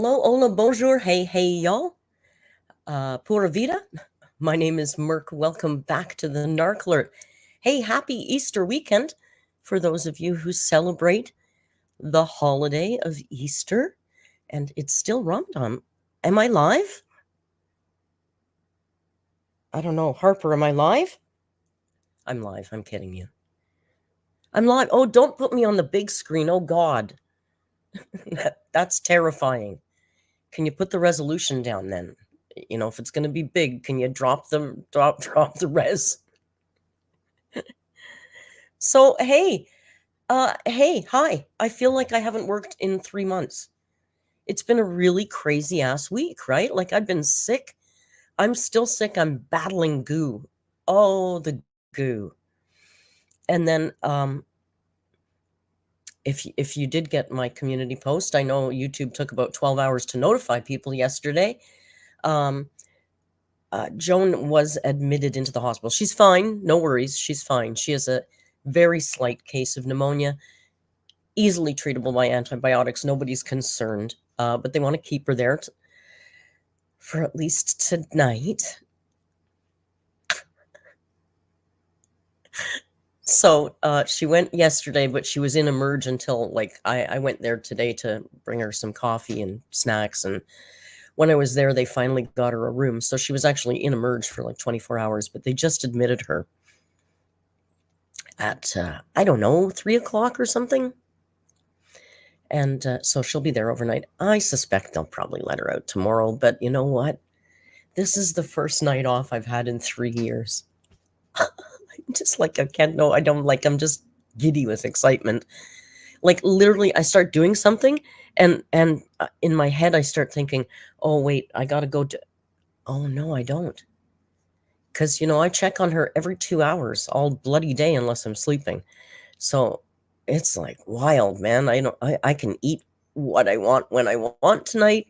Hello, hola, bonjour, hey, hey, y'all. Pura vida. My name is Merc. Welcome back to the Narc Alert. Hey, happy Easter weekend for those of you who celebrate the holiday of Easter. And it's still Ramadan. Am I live? I don't know. Harper, am I live? I'm live. I'm kidding you. I'm live. Oh, don't put me on the big screen. Oh, God. That's terrifying. Can you put the resolution down then? You know, if it's going to be big, can you drop the res? So, hey, hi. I feel like I haven't worked in 3 months. It's been a really crazy ass week, right? Like I've been sick. I'm still sick. I'm battling goo. Oh, the goo. And then if you did get my community post, I know YouTube took about 12 hours to notify people yesterday. Joan was admitted into the hospital. She's fine. No worries. She's fine. She has a very slight case of pneumonia, easily treatable by antibiotics. Nobody's concerned. But they want to keep her there for at least tonight. So she went yesterday, but she was in emerge until I went there today to bring her some coffee and snacks. And when I was there, they finally got her a room. So she was actually in emerge for like 24 hours, but they just admitted her at, I don't know, 3 o'clock or something. And so she'll be there overnight. I suspect they'll probably let her out tomorrow. But you know what? This is the first night off I've had in 3 years. I'm just like, I can't know. I don't like, I'm just giddy with excitement. Like literally I start doing something and in my head I start thinking, oh wait, I gotta go to, oh no, I don't. Because, you know, I check on her every 2 hours all bloody day unless I'm sleeping. So it's like wild, man. I can eat what I want when I want tonight.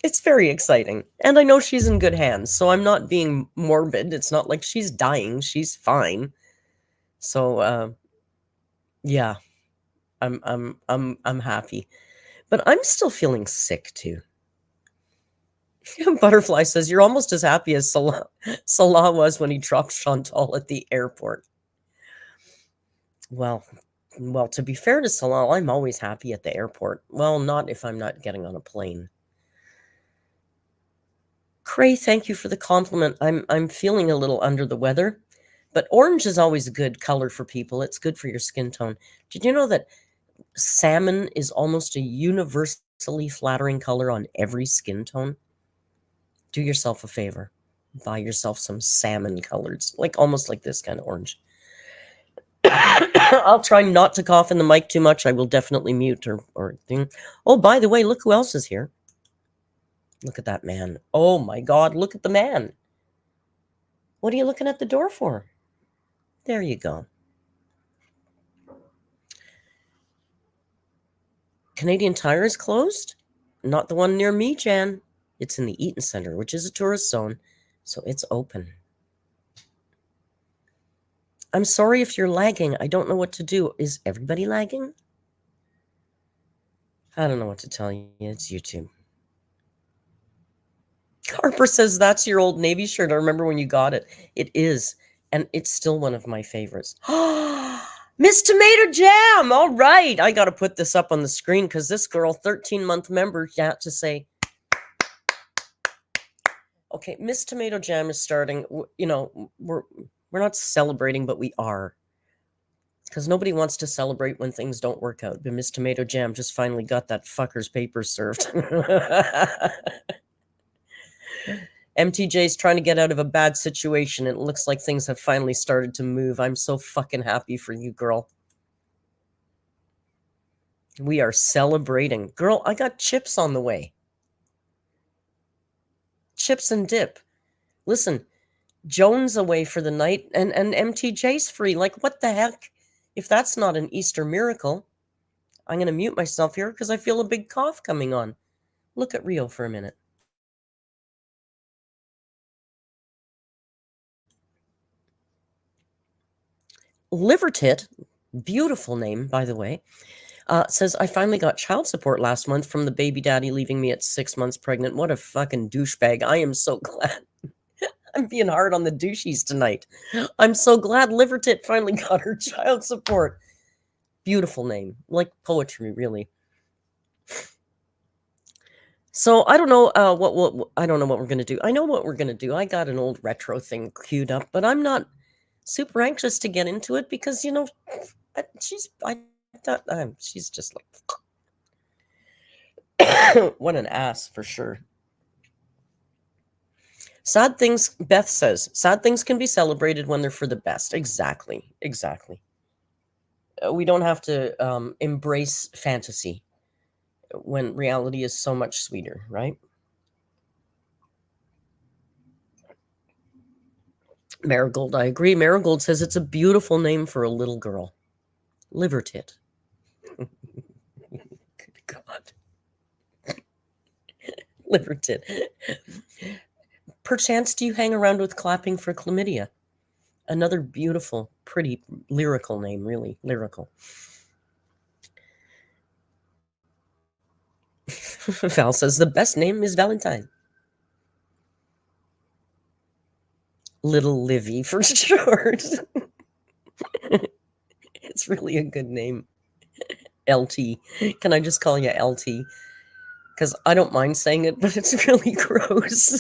It's very exciting. And I know she's in good hands, so I'm not being morbid. It's not like she's dying. She's fine. So yeah, I'm happy. But I'm still feeling sick too. Butterfly says you're almost as happy as Salah was when he dropped Chantal at the airport. Well, to be fair to Salah, I'm always happy at the airport. Well, not if I'm not getting on a plane. Cray, thank you for the compliment. I'm feeling a little under the weather, but orange is always a good color for people. It's good for your skin tone. Did you know that salmon is almost a universally flattering color on every skin tone? Do yourself a favor. Buy yourself some salmon colors, like almost like this kind of orange. I'll try not to cough in the mic too much. I will definitely mute or thing. Oh, by the way, look who else is here. Look at that man. Oh my God, look at the man. What are you looking at the door for? There you go. Canadian Tire is closed? Not the one near me, Jan. It's in the Eaton Center, which is a tourist zone, so it's open. I'm sorry if you're lagging. I don't know what to do. Is everybody lagging? I don't know what to tell you. It's YouTube. Harper says that's your old Navy shirt. I remember when you got it. It is, and it's still one of my favorites. Miss Tomato Jam! All right. I got to put this up on the screen because this girl, 13-month member, got to say, okay, Miss Tomato Jam is starting. You know, we're not celebrating, but we are. Because nobody wants to celebrate when things don't work out. But Miss Tomato Jam just finally got that fucker's papers served. MTJ's trying to get out of a bad situation. It looks like things have finally started to move. I'm so fucking happy for you, girl. We are celebrating. Girl, I got chips on the way. Chips and dip. Listen, Joan's away for the night and MTJ's free. Like, what the heck? If that's not an Easter miracle, I'm going to mute myself here because I feel a big cough coming on. Look at Rio for a minute. Livertit, beautiful name, by the way. Says, I finally got child support last month from the baby daddy leaving me at 6 months pregnant. What a fucking douchebag. I am so glad. I'm being hard on the douchies tonight. I'm so glad Livertit finally got her child support. Beautiful name. Like poetry, really. So I don't know what I don't know what we're gonna do. I know what we're gonna do. I got an old retro thing queued up, but I'm not super anxious to get into it because she's she's just like what an ass for sure. Sad things, Beth says, sad things can be celebrated when they're for the best. Exactly. We don't have to embrace fantasy when reality is so much sweeter, right? Marigold, I agree. Marigold says it's a beautiful name for a little girl. Livertit. Good God. Livertit. Perchance do you hang around with clapping for chlamydia? Another beautiful, pretty, lyrical name, really lyrical. Val says the best name is Valentine. Little Livy for short. It's really a good name. LT. Can I just call you LT? Because I don't mind saying it, but it's really gross.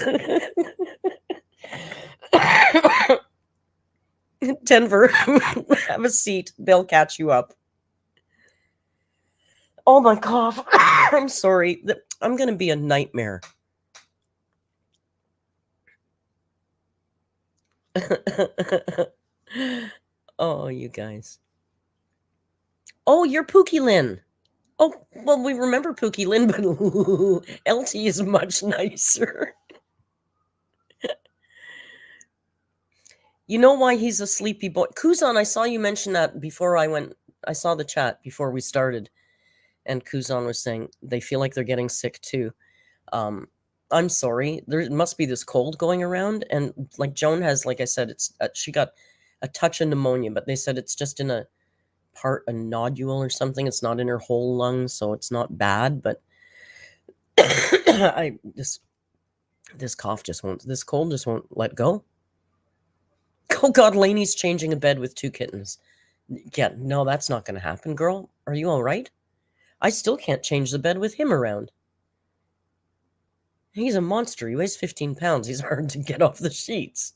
Denver, have a seat. They'll catch you up. Oh my God. I'm sorry. I'm going to be a nightmare. Oh, you guys. Oh, you're Pookie Lynn. Oh, well, we remember Pookie Lynn, but LT is much nicer. You know why he's a sleepy boy? Kuzan, I saw you mention that before I went. I saw the chat before we started, and Kuzan was saying they feel like they're getting sick too. I'm sorry. There must be this cold going around, and like Joan has, like I said, it's she got a touch of pneumonia, but they said it's just in a nodule or something. It's not in her whole lung, so it's not bad. But this cough just won't. This cold just won't let go. Oh God, Lainey's changing a bed with 2 kittens. Yeah, no, that's not going to happen, girl. Are you all right? I still can't change the bed with him around. He's a monster. He weighs 15 pounds. He's hard to get off the sheets.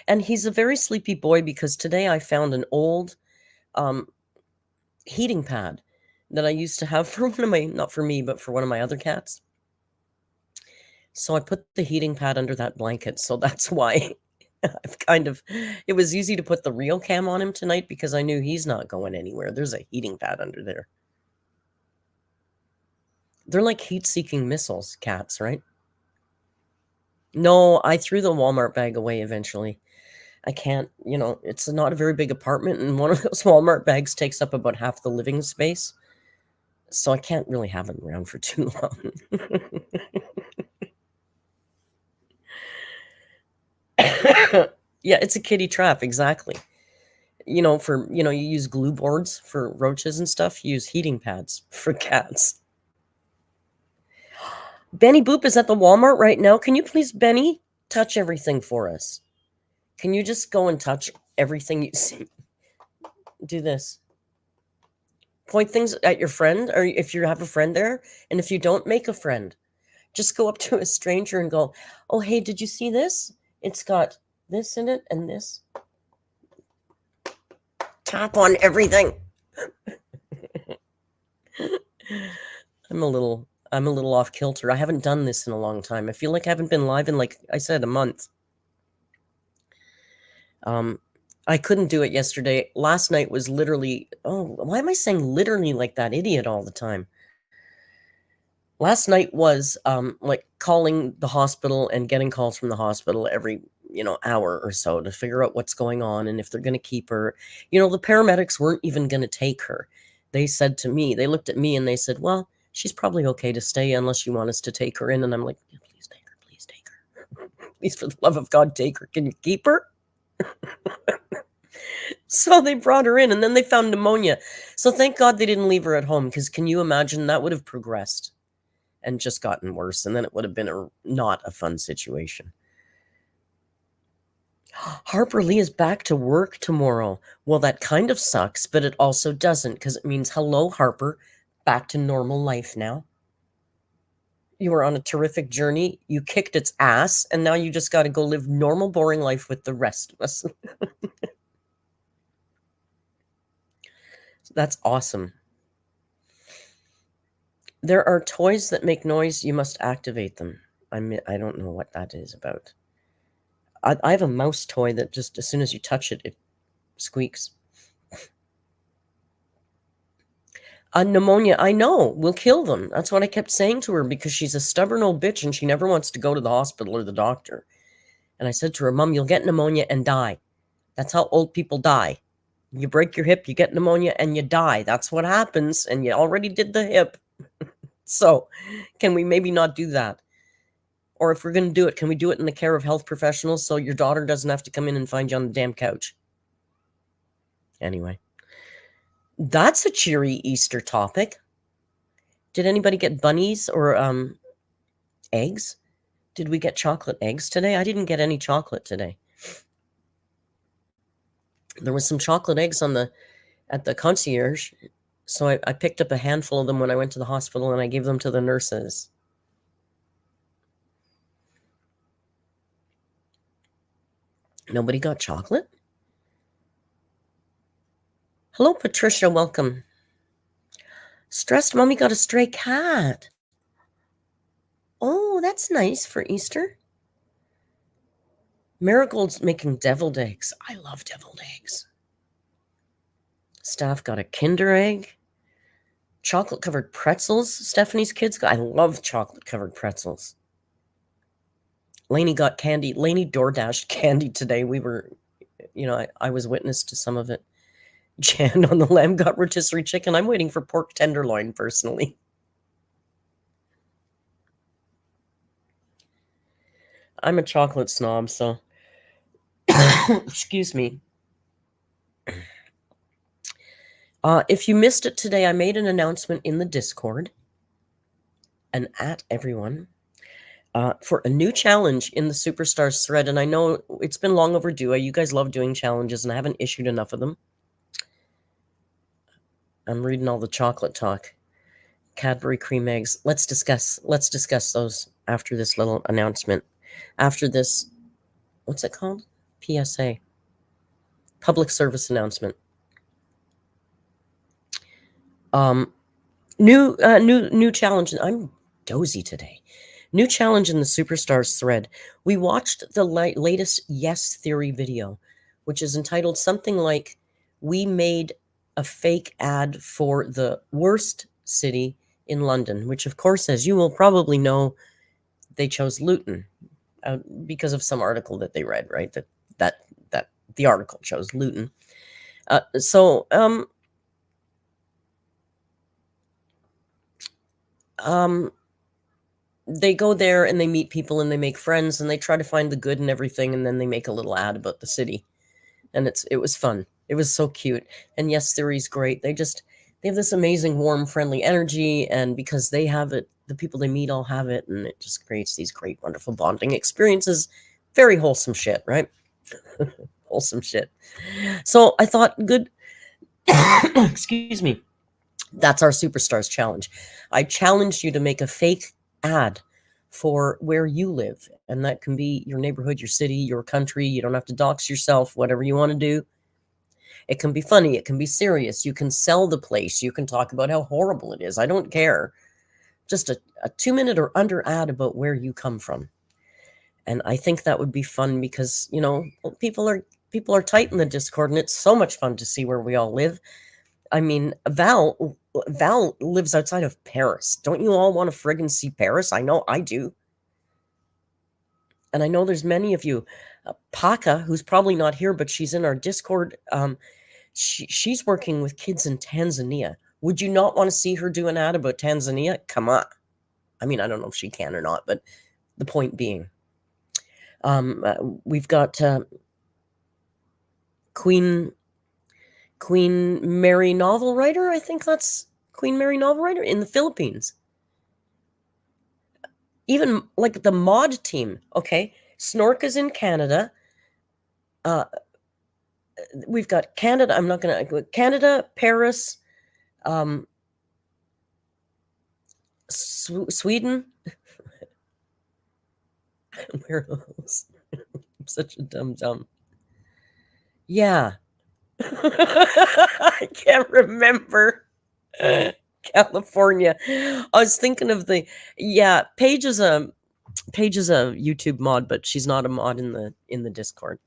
And he's a very sleepy boy because today I found an old heating pad that I used to have for one of my, not for me, but for one of my other cats. So I put the heating pad under that blanket. So that's why I've it was easy to put the real cam on him tonight because I knew he's not going anywhere. There's a heating pad under there. They're like heat-seeking missiles, cats, right? No, I threw the Walmart bag away eventually. I can't, it's not a very big apartment, and one of those Walmart bags takes up about half the living space. So I can't really have him around for too long. Yeah, it's a kitty trap, exactly. You use glue boards for roaches and stuff. You use heating pads for cats. Benny Boop is at the Walmart right now. Can you please, Benny, touch everything for us? Can you just go and touch everything you see? Do this. Point things at your friend, or if you have a friend there, and if you don't, make a friend. Just go up to a stranger and go, oh, hey, did you see this? It's got this in it and this. Tap on everything. I'm a little off kilter. I haven't done this in a long time. I feel like I haven't been live in, like I said, a month. I couldn't do it yesterday. Last night was literally, why am I saying literally like that idiot all the time? Last night was like calling the hospital and getting calls from the hospital every, hour or so to figure out what's going on and if they're going to keep her. The paramedics weren't even going to take her. They said to me, they looked at me and they said, well, she's probably okay to stay unless you want us to take her in. And I'm like, yeah, please take her. Please take her. Please, for the love of God, take her. Can you keep her? So they brought her in and then they found pneumonia. So thank God they didn't leave her at home, because can you imagine, that would have progressed and just gotten worse, and then it would have been not a fun situation. Harper Lee is back to work tomorrow. Well, that kind of sucks, but it also doesn't, because it means, hello, Harper, back to normal life now. You were on a terrific journey. You kicked its ass, and now you just got to go live normal, boring life with the rest of us. That's awesome. There are toys that make noise. You must activate them. I don't know what that is about. I have a mouse toy that just, as soon as you touch it, it squeaks. Pneumonia, I know, will kill them. That's what I kept saying to her, because she's a stubborn old bitch and she never wants to go to the hospital or the doctor. And I said to her, Mom, you'll get pneumonia and die. That's how old people die. You break your hip, you get pneumonia, and you die. That's what happens. And you already did the hip. So can we maybe not do that? Or if we're going to do it, can we do it in the care of health professionals so your daughter doesn't have to come in and find you on the damn couch? Anyway, that's a cheery Easter topic. Did anybody get bunnies or eggs? Did we get chocolate eggs today? I didn't get any chocolate today. There was some chocolate eggs at the concierge, so I picked up a handful of them when I went to the hospital, and I gave them to the nurses. Nobody got chocolate? Hello, Patricia. Welcome. Stressed mommy got a stray cat. Oh, that's nice for Easter. Marigold's making deviled eggs. I love deviled eggs. Staff got a Kinder Egg. Chocolate-covered pretzels. Stephanie's kids got. I love chocolate-covered pretzels. Lainey got candy. Lainey DoorDashed candy today. We were, I was witness to some of it. Jan on the lamb got rotisserie chicken. I'm waiting for pork tenderloin, personally. I'm a chocolate snob, so excuse me. If you missed it today, I made an announcement in the Discord and at everyone for a new challenge in the Superstars thread. And I know it's been long overdue. You guys love doing challenges, and I haven't issued enough of them. I'm reading all the chocolate talk. Cadbury cream eggs. Let's discuss those after this little announcement. After this, what's it called? PSA. Public service announcement. New challenge. I'm dozy today. New challenge in the Superstars thread. We watched the latest Yes Theory video, which is entitled something like, "We made a fake ad for the worst city in London," which, of course, as you will probably know, they chose Luton because of some article that they read, right? That the article chose Luton. They go there and they meet people and they make friends and they try to find the good in everything, and then they make a little ad about the city, and it was fun. It was so cute. And Yes Theory's great. They have this amazing, warm, friendly energy, and because they have it, the people they meet all have it, and it just creates these great, wonderful bonding experiences. Very wholesome shit, right? Wholesome shit. So I thought, good. Excuse me. That's our Superstars challenge. I challenged you to make a fake ad for where you live, and that can be your neighborhood, your city, your country. You don't have to dox yourself, whatever you want to do. It can be funny, it can be serious. You can sell the place, you can talk about how horrible it is. I don't care. Just a 2-minute or under ad about where you come from. And I think that would be fun because, people are tight in the Discord, and it's so much fun to see where we all live. I mean, Val lives outside of Paris. Don't you all want to friggin' see Paris? I know I do. And I know there's many of you. Paka, who's probably not here, but she's in our Discord. She's working with kids in Tanzania. Would you not want to see her do an ad about Tanzania? Come on. I mean, I don't know if she can or not, but the point being, we've got Queen Queen Mary novel writer. I think that's Queen Mary novel writer in the Philippines. Even like the mod team. Okay. Snork is in Canada. We've got Canada. I'm not going to Canada, Paris, Sweden. Where else? I'm such a dumb. Yeah. I can't remember. California. I was thinking of Paige is a YouTube mod, but she's not a mod in the Discord.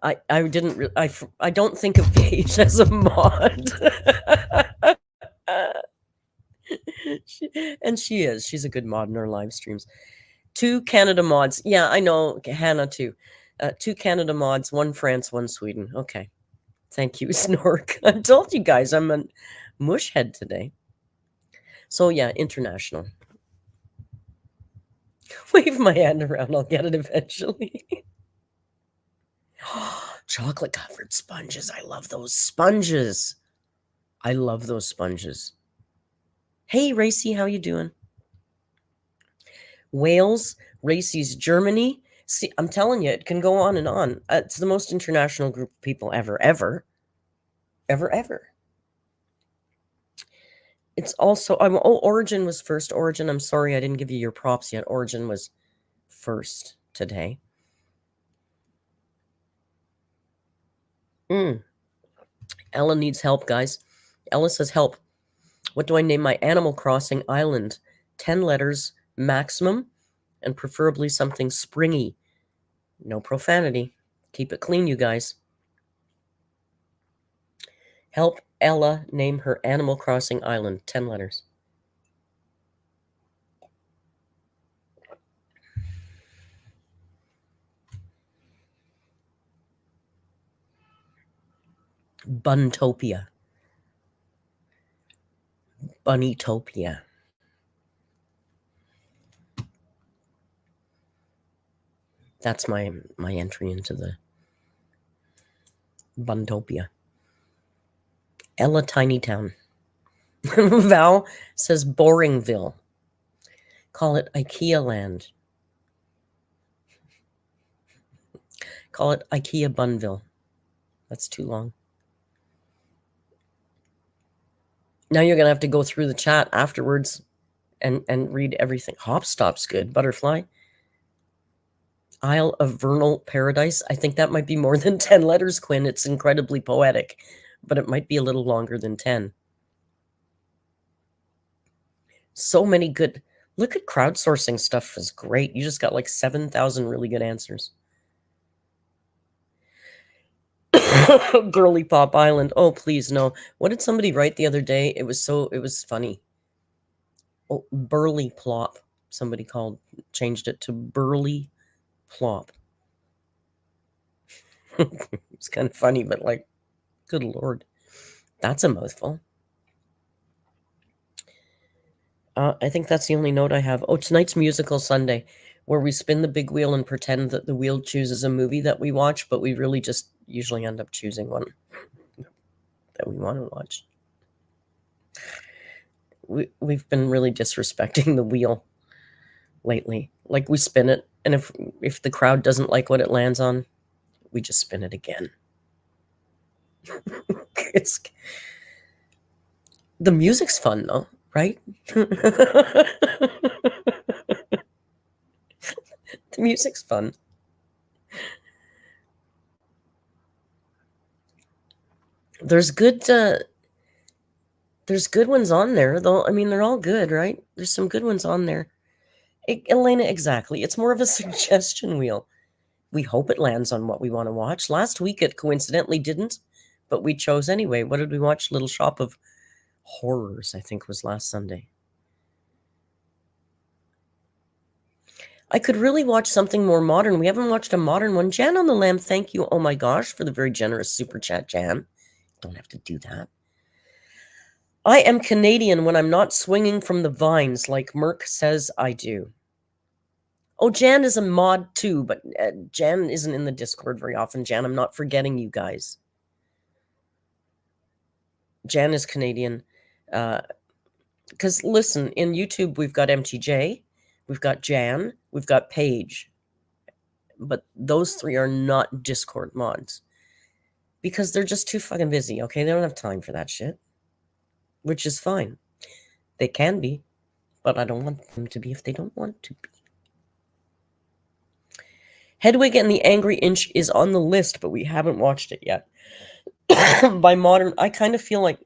I didn't I don't think of Paige as a mod. She is. She's a good mod in our live streams. 2 Canada mods. Yeah, I know. Hannah too. 2 Canada mods, 1 France, 1 Sweden. Okay. Thank you, Snork. I told you guys I'm a mush head today. So yeah, international. Wave my hand around. I'll get it eventually. Chocolate covered sponges. I love those sponges. I love those sponges. Hey, Racy, how you doing? Wales, Racy's Germany. See, I'm telling you, it can go on and on. It's the most international group of people ever. It's also, Origin was first. Origin, I'm sorry I didn't give you your props yet. Origin was first today. Ella needs help, guys. Ella says, help. What do I name my Animal Crossing island? 10 letters maximum, and preferably something springy. No profanity. Keep it clean, you guys. Help Ella name her Animal Crossing island. 10 letters. Buntopia. Bunnytopia. That's my entry into the Buntopia. Ella Tiny Town. Val says Boringville. Call it IKEA Land. Call it IKEA Bunville. That's too long. Now you're going to have to go through the chat afterwards and read everything. Hopstop's good. Butterfly. Isle of Vernal Paradise. I think that might be more than 10 letters, Quinn. It's incredibly poetic, but it might be a little longer than 10. So many good. Look at crowdsourcing stuff is great. You just got like 7,000 really good answers. Girly Pop Island. Oh, please, no. What did somebody write the other day? It was funny. Oh, Burly Plop. Somebody changed it to Burly Plop. It's kind of funny, but like, good Lord. That's a mouthful. I think that's the only note I have. Oh, tonight's Musical Sunday, where we spin the big wheel and pretend that the wheel chooses a movie that we watch, but we really just usually end up choosing one that we want to watch. We've been really disrespecting the wheel lately. Like, we spin it, and if the crowd doesn't like what it lands on, we just spin it again. The music's fun, though, right? The music's fun. There's good ones on there, though. I mean, they're all good, right? There's some good ones on there. Elena, exactly. It's more of a suggestion wheel. We hope it lands on what we want to watch. Last week it coincidentally didn't, but we chose anyway. What did we watch? Little Shop of Horrors, I think, was last Sunday. I could really watch something more modern. We haven't watched a modern one. Jan on the Lamb, thank you. Oh my gosh, for the very generous super chat, Jan. Don't have to do that. I am Canadian when I'm not swinging from the vines like Merc says I do. Oh, Jan is a mod too, but Jan isn't in the Discord very often. Jan, I'm not forgetting you guys. Jan is Canadian. Because listen, in YouTube, we've got MTJ, we've got Jan, we've got Paige. But those three are not Discord mods. Because they're just too fucking busy, okay? They don't have time for that shit. Which is fine. They can be, but I don't want them to be if they don't want to be. Hedwig and the Angry Inch is on the list, but we haven't watched it yet. By modern, I kind of feel like,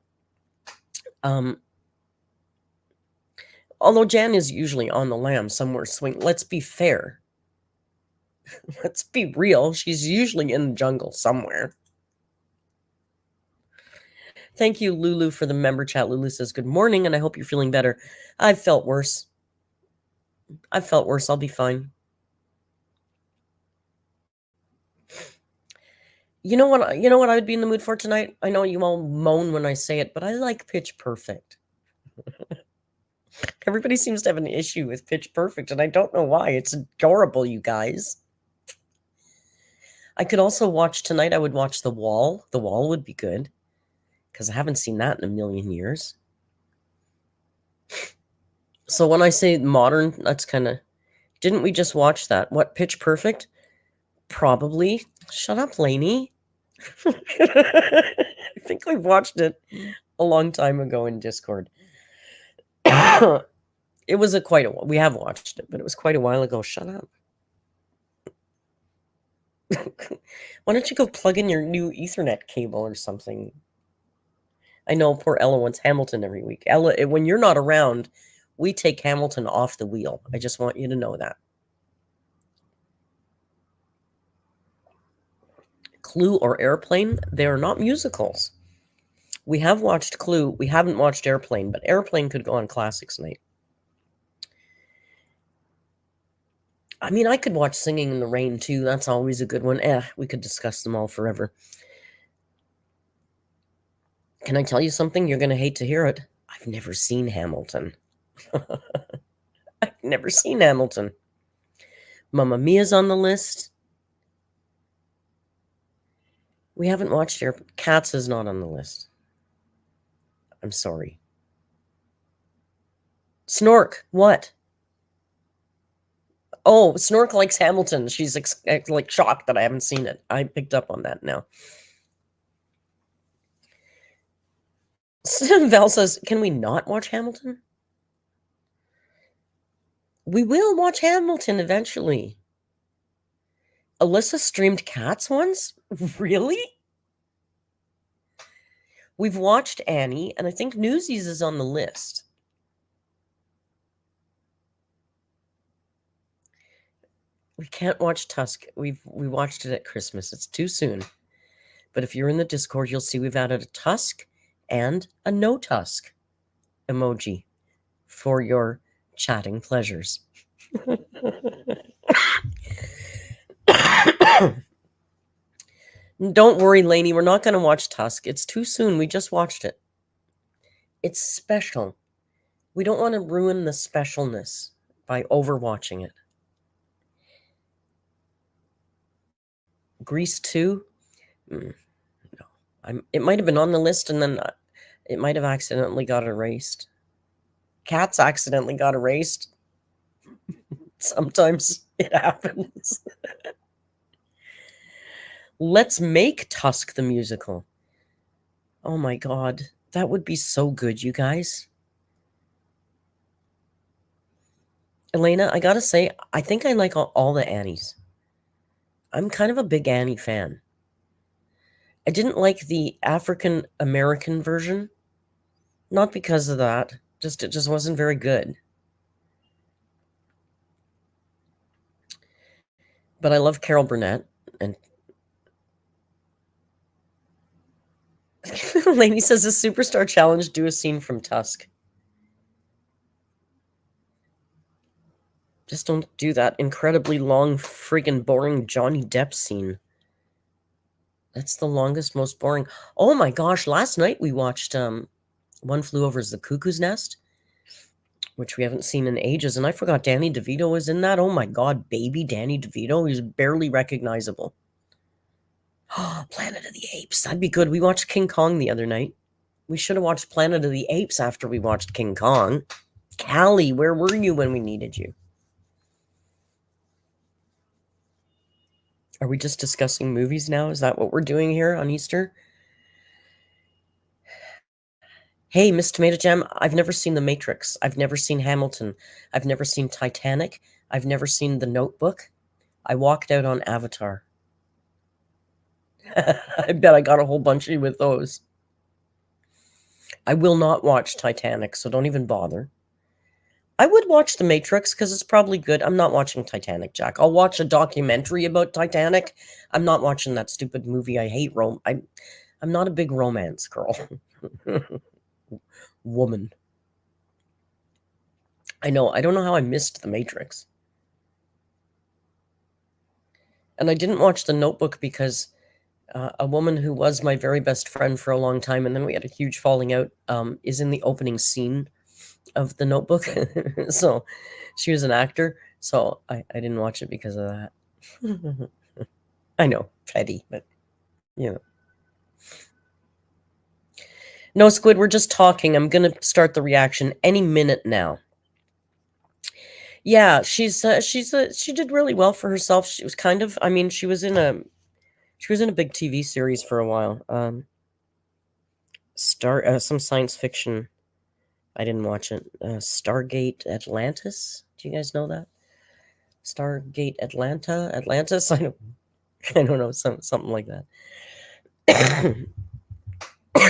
although Jan is usually on the lam somewhere swing, let's be fair. Let's be real. She's usually in the jungle somewhere. Thank you, Lulu, for the member chat. Lulu says, good morning, and I hope you're feeling better. I've felt worse. I'll be fine. You know what I would be in the mood for tonight? I know you all moan when I say it, but I like Pitch Perfect. Everybody seems to have an issue with Pitch Perfect, and I don't know why. It's adorable, you guys. I could also watch tonight. I would watch The Wall. The Wall would be good, because I haven't seen that in a million years. So when I say modern, that's kind of... Didn't we just watch that? What, Pitch Perfect? Probably. Shut up, Lainey. I think we watched it a long time ago in Discord. It was quite a while. We have watched it, but it was quite a while ago. Shut up. Why don't you go plug in your new Ethernet cable or something? I know poor Ella wants Hamilton every week. Ella, when you're not around, we take Hamilton off the wheel. I just want you to know that. Clue or Airplane, they are not musicals. We have watched Clue. We haven't watched Airplane, but Airplane could go on Classics Night. I mean, I could watch Singing in the Rain, too. That's always a good one. We could discuss them all forever. Can I tell you something? You're going to hate to hear it. I've never seen Hamilton. I've never seen Hamilton. Mamma Mia's on the list. We haven't watched Cats is not on the list. I'm sorry. Snork, what? Oh, Snork likes Hamilton. She's like shocked that I haven't seen it. I picked up on that now. Val says, can we not watch Hamilton? We will watch Hamilton eventually. Alyssa streamed Cats once? Really? We've watched Annie, and I think Newsies is on the list. We can't watch Tusk. We watched it at Christmas. It's too soon. But if you're in the Discord, you'll see we've added a Tusk and a no Tusk emoji for your chatting pleasures. Don't worry, Lainey. We're not going to watch Tusk. It's too soon. We just watched it. It's special. We don't want to ruin the specialness by overwatching it. Grease 2? No. It might have been on the list, and then it might have accidentally got erased. Cats accidentally got erased. Sometimes it happens. Let's make Tusk the musical. Oh my God. That would be so good, you guys. Elena, I gotta say, I think I like all the Annies. I'm kind of a big Annie fan. I didn't like the African American version. Not because of that. It just wasn't very good. But I love Carol Burnett. And Lainey says, a Superstar Challenge, do a scene from Tusk. Just don't do that incredibly long, friggin' boring Johnny Depp scene. That's the longest, most boring. Oh my gosh, last night we watched One Flew Over the Cuckoo's Nest, which we haven't seen in ages, and I forgot Danny DeVito was in that. Oh my God, baby Danny DeVito. He's barely recognizable. Oh, Planet of the Apes. That'd be good. We watched King Kong the other night. We should have watched Planet of the Apes after we watched King Kong. Callie, where were you when we needed you? Are we just discussing movies now? Is that what we're doing here on Easter? Hey, Miss Tomato Jam, I've never seen The Matrix. I've never seen Hamilton. I've never seen Titanic. I've never seen The Notebook. I walked out on Avatar. I bet I got a whole bunch of you with those. I will not watch Titanic, so don't even bother. I would watch The Matrix because it's probably good. I'm not watching Titanic, Jack. I'll watch a documentary about Titanic. I'm not watching that stupid movie. I hate I'm not a big romance girl. Woman. I know. I don't know how I missed The Matrix. And I didn't watch The Notebook because a woman who was my very best friend for a long time, and then we had a huge falling out, is in the opening scene of The Notebook. So she was an actor. So I didn't watch it because of that. I know, petty, but you know. No, Squid, we're just talking. I'm going to start the reaction any minute now. Yeah, she did really well for herself. She was kind of, I mean, she was in a big TV series for a while. Some science fiction. I didn't watch it. Stargate Atlantis. Do you guys know that? Stargate Atlantis? I don't know, something like that.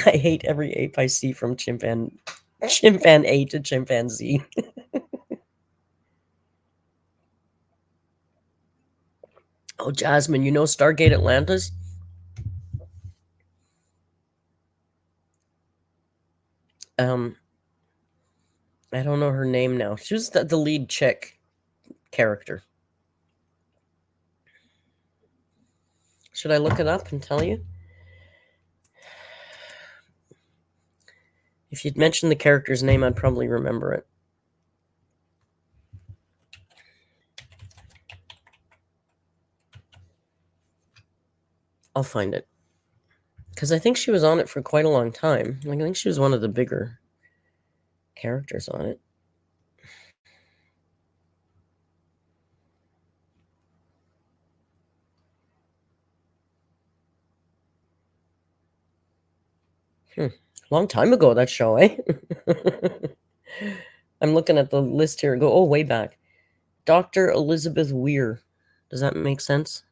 I hate every ape I see from chimpan A to chimpanzee. Oh, Jasmine, you know Stargate Atlantis? I don't know her name now. She was the lead chick character. Should I look it up and tell you? If you'd mentioned the character's name, I'd probably remember it. I'll find it. Because I think she was on it for quite a long time. Like, I think she was one of the bigger characters on it. Long time ago, that show, eh? I'm looking at the list here. Oh, way back. Dr. Elizabeth Weir. Does that make sense?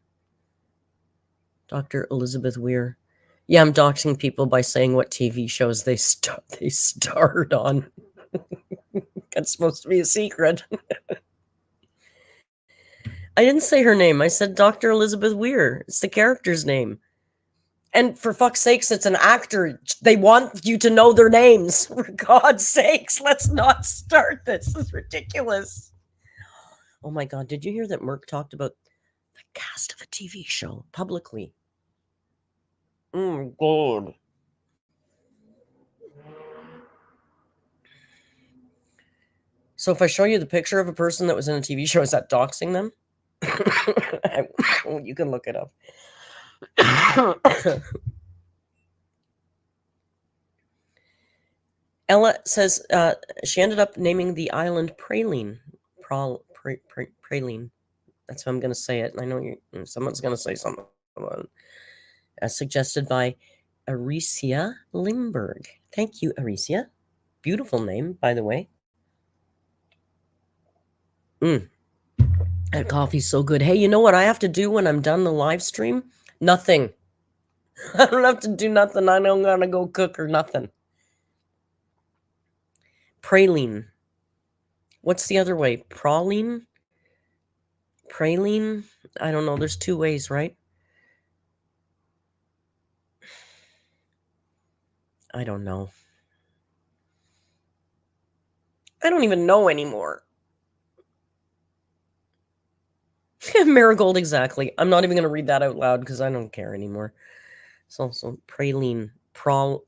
Dr. Elizabeth Weir. Yeah, I'm doxing people by saying what TV shows they starred on. That's supposed to be a secret. I didn't say her name. I said Dr. Elizabeth Weir. It's the character's name. And for fuck's sakes, it's an actor. They want you to know their names. For God's sakes, let's not start this. This is ridiculous. Oh my God, did you hear that Merc talked about the cast of a TV show publicly? Oh, God. So if I show you the picture of a person that was in a TV show, is that doxing them? You can look it up. Ella says she ended up naming the island Praline. Praline. That's how I'm going to say it. I know someone's going to say something about it. As suggested by Aricia Lindberg. Thank you, Aricia. Beautiful name, by the way. That coffee's so good. Hey, you know what I have to do when I'm done the live stream? Nothing. I don't have to do nothing. I don't gotta go cook or nothing. Praline. What's the other way? Praline? Praline? I don't know. There's two ways, right? I don't know. I don't even know anymore. Marigold, exactly. I'm not even going to read that out loud because I don't care anymore. So praline. Praline.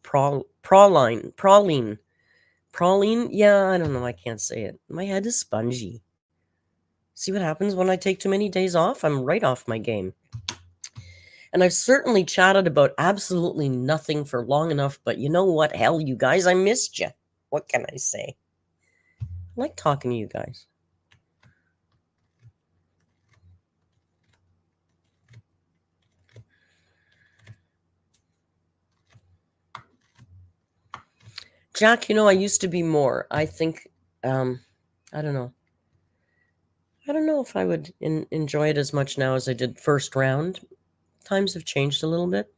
Yeah, I don't know. I can't say it. My head is spongy. See what happens when I take too many days off? I'm right off my game. And I've certainly chatted about absolutely nothing for long enough, but you know what? Hell, you guys, I missed you. What can I say? I like talking to you guys. Jack, you know, I used to be more. I think, I don't know. I don't know if I would enjoy it as much now as I did first round. Times have changed a little bit.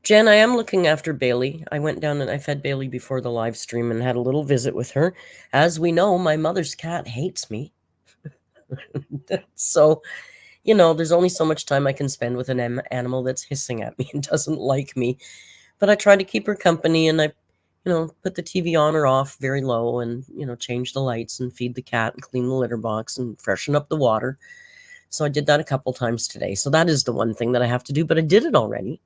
Jen, I am looking after Bailey. I went down and I fed Bailey before the live stream and had a little visit with her. As we know, my mother's cat hates me. So, you know, there's only so much time I can spend with an animal that's hissing at me and doesn't like me. But I try to keep her company, and I, put the TV on or off very low, and, change the lights and feed the cat and clean the litter box and freshen up the water. So I did that a couple times today. So that is the one thing that I have to do, but I did it already.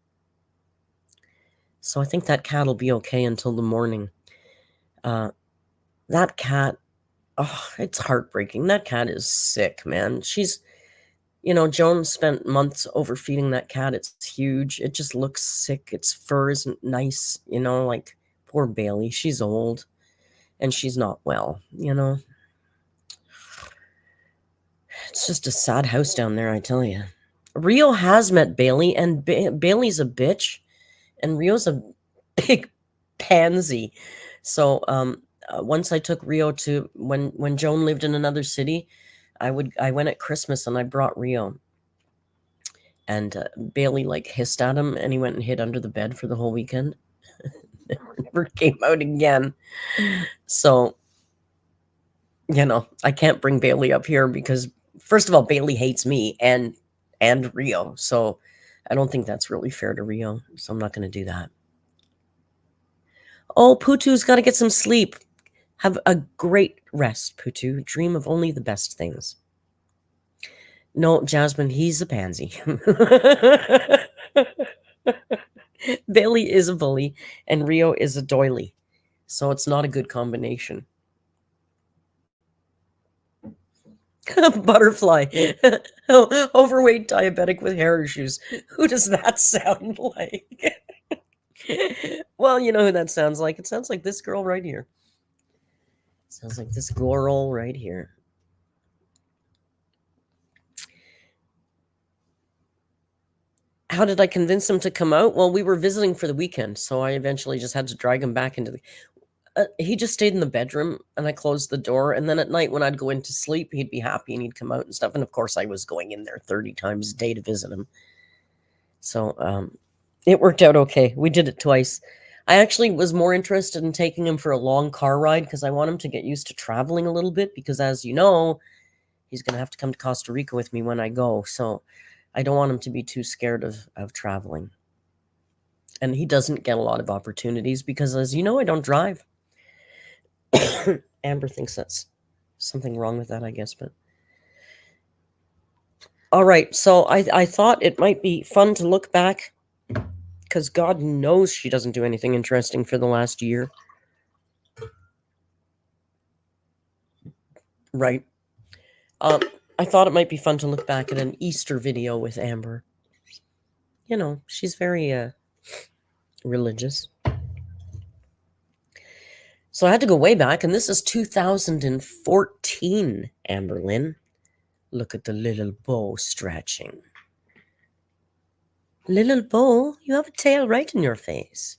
So I think that cat will be okay until the morning. That cat, oh, it's heartbreaking. That cat is sick, man. She's, Joan spent months overfeeding that cat. It's huge. It just looks sick. Its fur isn't nice, like poor Bailey. She's old and she's not well, It's just a sad house down there, I tell you. Rio has met Bailey, and Bailey's a bitch, and Rio's a big pansy. So once I took Rio to when Joan lived in another city, I went at Christmas and I brought Rio, and Bailey like hissed at him, and he went and hid under the bed for the whole weekend. Never came out again. So I can't bring Bailey up here because, first of all, Bailey hates me and Rio. So I don't think that's really fair to Rio. So I'm not going to do that. Oh, Putu's got to get some sleep. Have a great rest, Putu. Dream of only the best things. No, Jasmine, he's a pansy. Bailey is a bully and Rio is a doily. So it's not a good combination. Butterfly. Overweight diabetic with hair issues. Who does that sound like? Well, you know who that sounds like. It sounds like this girl right here. Sounds like this girl right here. How did I convince him to come out? Well, we were visiting for the weekend, so I eventually just had to drag him back into the... he just stayed in the bedroom, and I closed the door, and then at night when I'd go in to sleep, he'd be happy and he'd come out and stuff. And of course, I was going in there 30 times a day to visit him. So it worked out okay. We did it twice. I actually was more interested in taking him for a long car ride because I want him to get used to traveling a little bit, because as you know, he's going to have to come to Costa Rica with me when I go. So I don't want him to be too scared of traveling. And he doesn't get a lot of opportunities because, as you know, I don't drive. Amber thinks that's something wrong with that, I guess. But all right. So I thought it might be fun to look back, because God knows she doesn't do anything interesting for the last year. Right. I thought it might be fun to look back at an Easter video with Amber. She's very religious. So I had to go way back, and this is 2014, Amberlynn. Look at the little bow stretching. Little bow, you have a tail right in your face.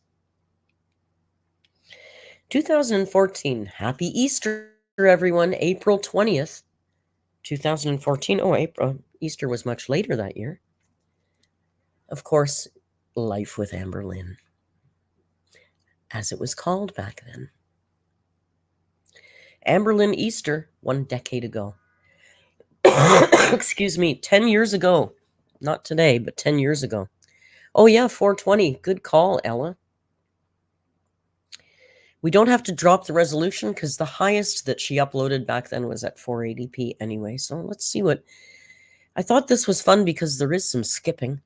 2014. Happy Easter, everyone. April 20th, 2014. Oh, April. Easter was much later that year. Of course, Life with Amberlynn, as it was called back then. Amberlynn Easter, 1 decade ago. Excuse me, 10 years ago. Not today, but 10 years ago. Oh, yeah, 420. Good call, Ella. We don't have to drop the resolution because the highest that she uploaded back then was at 480p anyway. So let's see what... I thought this was fun because there is some skipping.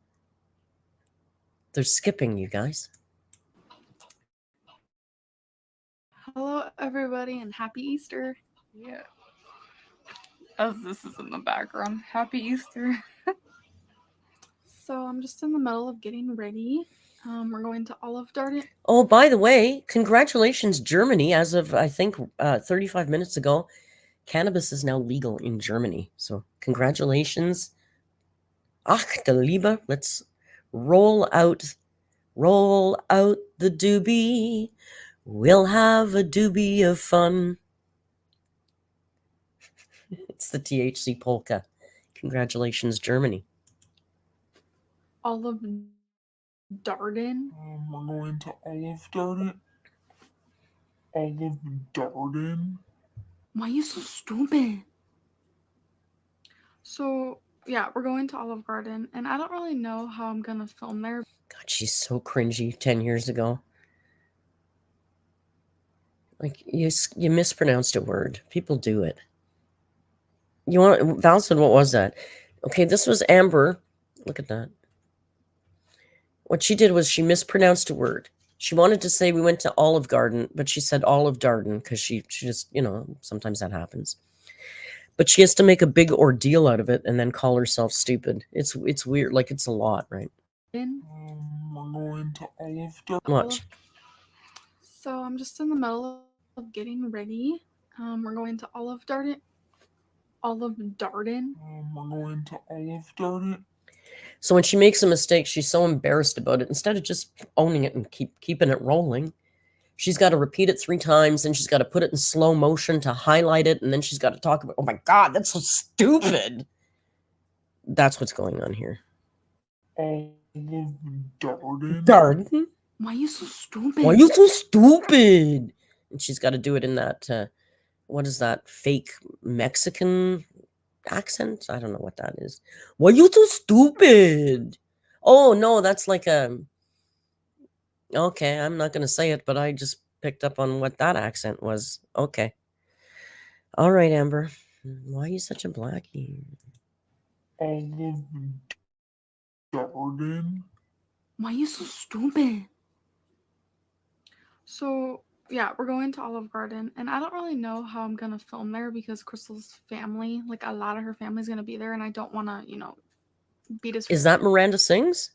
There's skipping, you guys. Hello, everybody, and happy Easter. Yeah. As this is in the background. Happy Easter. So I'm just in the middle of getting ready. We're going to Olive Garden. Oh, by the way, congratulations, Germany. As of, I think, 35 minutes ago, cannabis is now legal in Germany. So, congratulations. Ach, the Liebe. Let's roll out, roll out the doobie. We'll have a doobie of fun. It's the THC polka. Congratulations, Germany. Olive Garden. We're going to Olive Garden. Olive Garden. Why are you so stupid? So, yeah, we're going to Olive Garden, and I don't really know how I'm gonna film there. God, she's so cringy 10 years ago. Like, you mispronounced a word. People do it. You want, Val said, what was that? Okay, this was Amber. Look at that. What she did was she mispronounced a word. She wanted to say we went to Olive Garden, but she said Olive Garden because she just, sometimes that happens. But she has to make a big ordeal out of it and then call herself stupid. It's weird. Like, it's a lot, right? We're going to Olive Garden. Watch. So I'm just in the middle of getting ready. We're going to Olive Garden. Olive Garden. We're going to Olive Garden. So when she makes a mistake, she's so embarrassed about it. Instead of just owning it and keeping it rolling, she's got to repeat it 3 times, and she's got to put it in slow motion to highlight it, and then she's got to talk about, oh my God, that's so stupid. That's what's going on here. Olive Garden. Garden? Why are you so stupid? Why are you so stupid? And she's got to do it in that, what is that, fake Mexican accent? I don't know what that is. Why are you so stupid? Oh, no, that's like a... Okay, I'm not going to say it, but I just picked up on what that accent was. Okay. All right, Amber. Why are you such a blackie? Olive Garden. Why are you so stupid? So, yeah, we're going to Olive Garden, and I don't really know how I'm gonna film there because Crystal's family, like a lot of her family's gonna be there, and I don't want to, be disrespectful. Is that Miranda Sings?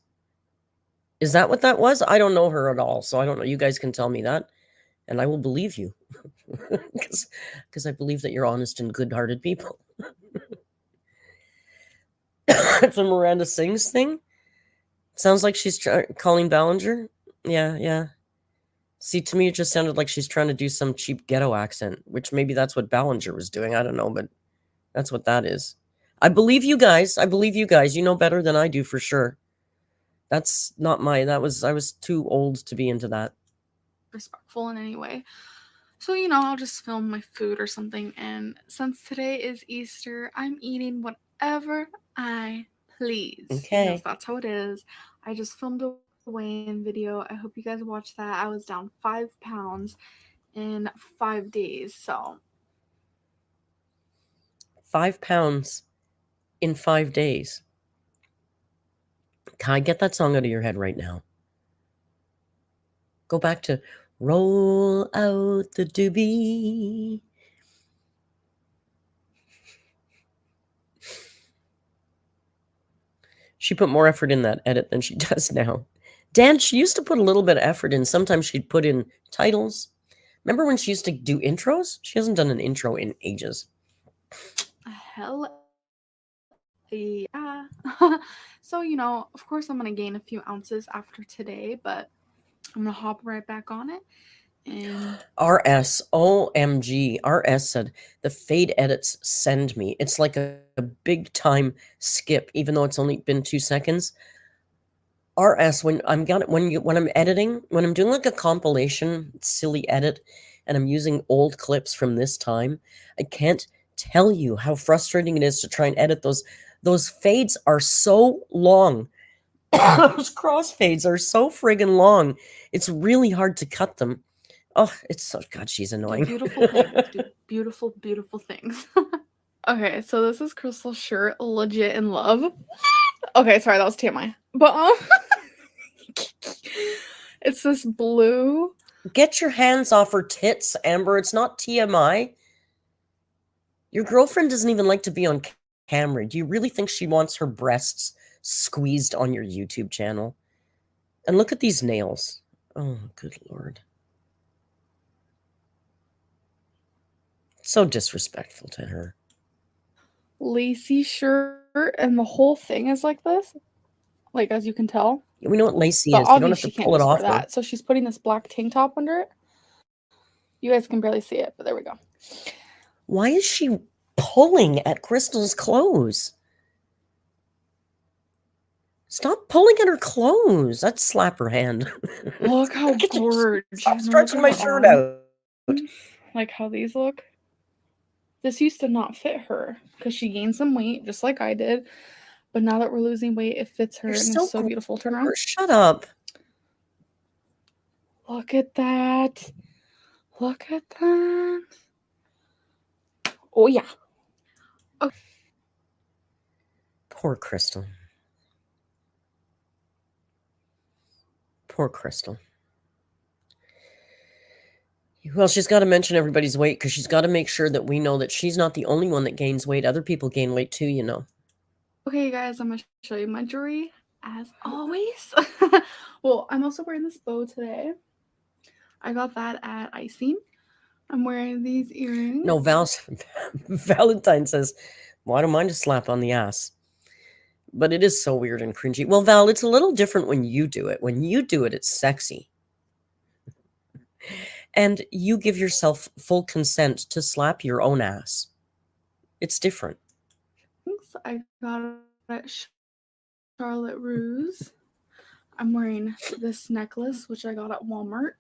Is that what that was? I don't know her at all, so I don't know. You guys can tell me that, and I will believe you, because I believe that you're honest and good-hearted people. It's a Miranda Sings thing. Sounds like she's Colleen Ballinger. Yeah. See, to me, it just sounded like she's trying to do some cheap ghetto accent, which maybe that's what Ballinger was doing. I don't know, but that's what that is. I believe you guys. You know better than I do for sure. That's not I was too old to be into that. Respectful in any way. So, I'll just film my food or something. And since today is Easter, I'm eating whatever I please. Okay. Because that's how it is. I just filmed a weigh-in video. I hope you guys watched that. I was down 5 pounds in 5 days. So 5 pounds in 5 days. Kai, get that song out of your head right now. Go back to roll out the doobie. She put more effort in that edit than she does now. Dan, she used to put a little bit of effort in. Sometimes she'd put in titles. Remember when she used to do intros? She hasn't done an intro in ages. hell yeah. So, of course I'm going to gain a few ounces after today, but I'm going to hop right back on it. And RS, OMG, RS said the fade edits send me. It's like a big time skip, even though it's only been 2 seconds. RS, when I'm editing, when I'm doing like a compilation, silly edit, and I'm using old clips from this time, I can't tell you how frustrating it is to try and edit those. Those fades are so long. Those crossfades are so friggin' long. It's really hard to cut them. Oh, it's so... God, she's annoying. do beautiful things. Do beautiful, beautiful things. Okay, so this is Crystal's shirt, Legit in Love. Okay, sorry, that was TMI. But, it's this blue Get your hands off her tits, Amber. It's not TMI. Your girlfriend doesn't even like to be on camera. Do you really think she wants her breasts squeezed on your YouTube channel? And look at these nails. Oh, good Lord. So disrespectful to her. Lacy shirt, and the whole thing is like this. Like, as you can tell. We know what lacy But is. You don't have obviously to she can't pull it just wear off her. that. So she's putting this black tank top under it. You guys can barely see it, but there we go. Why is she pulling at Crystal's clothes? Stop pulling at her clothes. I'd slap her hand. Look how gorgeous. Stop stretching my shirt out. Like how these look. This used to not fit her because she gained some weight, just like I did. But now that we're losing weight, it fits her, and it's so beautiful. Turn around. Shut up. Look at that. Look at that. Oh, yeah. Okay. Poor Crystal. Poor Crystal. Well, she's got to mention everybody's weight because she's got to make sure that we know that she's not the only one that gains weight. Other people gain weight too, you know. Okay, guys, I'm going to show you my jewelry as always. Well, I'm also wearing this bow today. I got that at Icing. I'm wearing these earrings. No, Valentine says, well, I don't mind a slap on the ass. But it is so weird and cringy. Well, Val, it's a little different when you do it. When you do it, it's sexy. And you give yourself full consent to slap your own ass. It's different. I got it at Charlotte Russe. I'm wearing this necklace, which I got at Walmart.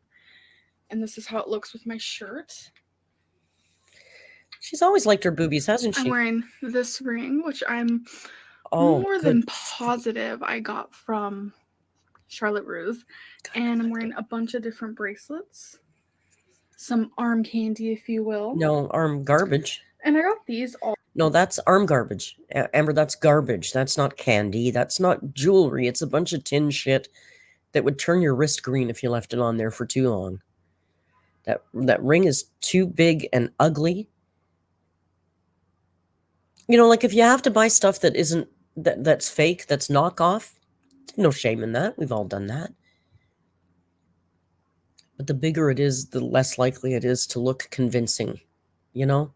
And this is how it looks with my shirt. She's always liked her boobies, hasn't she? I'm wearing this ring, which I'm more than positive I got from Charlotte Russe. And I'm wearing a bunch of different bracelets. Some arm candy, if you will. No, arm garbage. And I got these all. No, that's arm garbage. Amber, that's garbage. That's not candy. That's not jewelry. It's a bunch of tin shit that would turn your wrist green if you left it on there for too long. That ring is too big and ugly. You know, like if you have to buy stuff that isn't that's fake, that's knockoff, no shame in that. We've all done that. But the bigger it is, the less likely it is to look convincing, you know?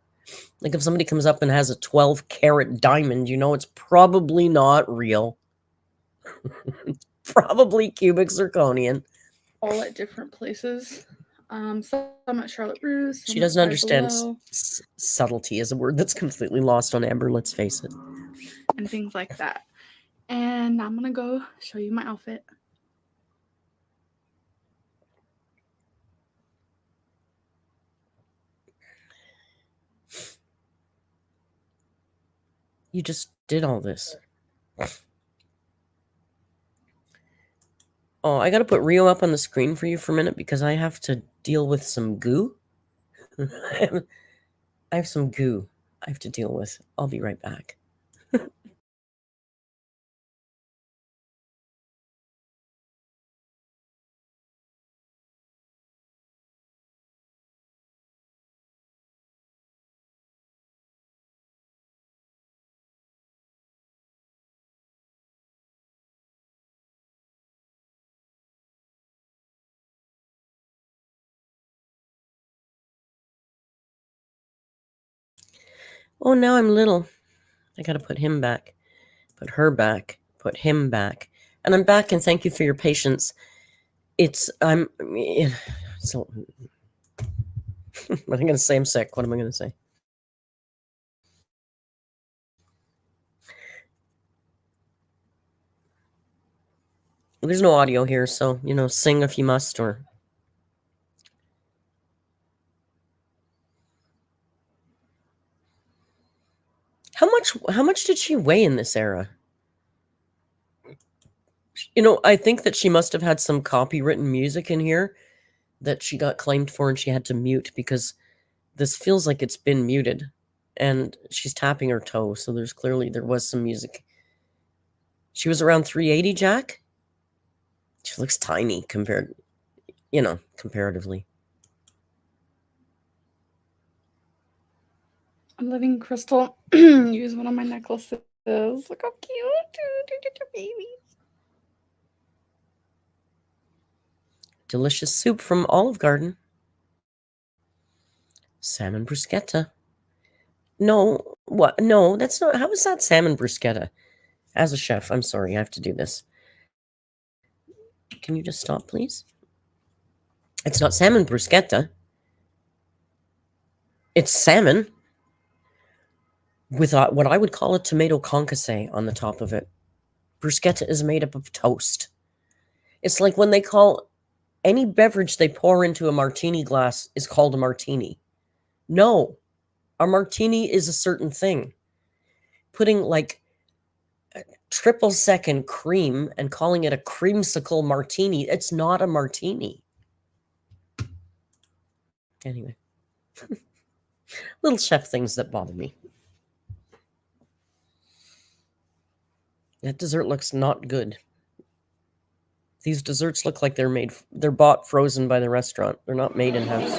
Like if somebody comes up and has a 12-carat diamond, you know it's probably not real. Probably cubic zirconian. All at different places. Some at Charlotte Russe. She doesn't understand subtlety is a word that's completely lost on Amber, let's face it. And things like that. And I'm going to go show you my outfit. You just did all this. Oh, I got to put Rio up on the screen for you for a minute because I have to deal with some goo. I have some goo I have to deal with. I'll be right back. Oh, now I'm little. I got to put him back, put her back, put him back. And I'm back, and thank you for your patience. So, what am I going to say? I'm sick. What am I going to say? There's no audio here, so, you know, sing if you must, or... How much did she weigh in this era? You know, I think that she must have had some copywritten music in here that she got claimed for and she had to mute because this feels like it's been muted. And she's tapping her toe, so there was some music. She was around 380, Jack? She looks tiny compared. you know, comparatively. I'm letting Crystal use one of my necklaces. Look how cute. Baby. Delicious soup from Olive Garden. Salmon bruschetta. No, what? No, that's not. How is that salmon bruschetta? As a chef, I'm sorry, I have to do this. Can you just stop, please? It's not salmon bruschetta. It's salmon with what I would call a tomato concasse on the top of it. Bruschetta is made up of toast. It's like when they call any beverage they pour into a martini glass is called a martini. No, a martini is a certain thing. Putting like triple second cream and calling it a creamsicle martini, it's not a martini. Anyway, little chef things that bother me. That dessert looks not good. These desserts look like they're bought frozen by the restaurant. They're not made in-house.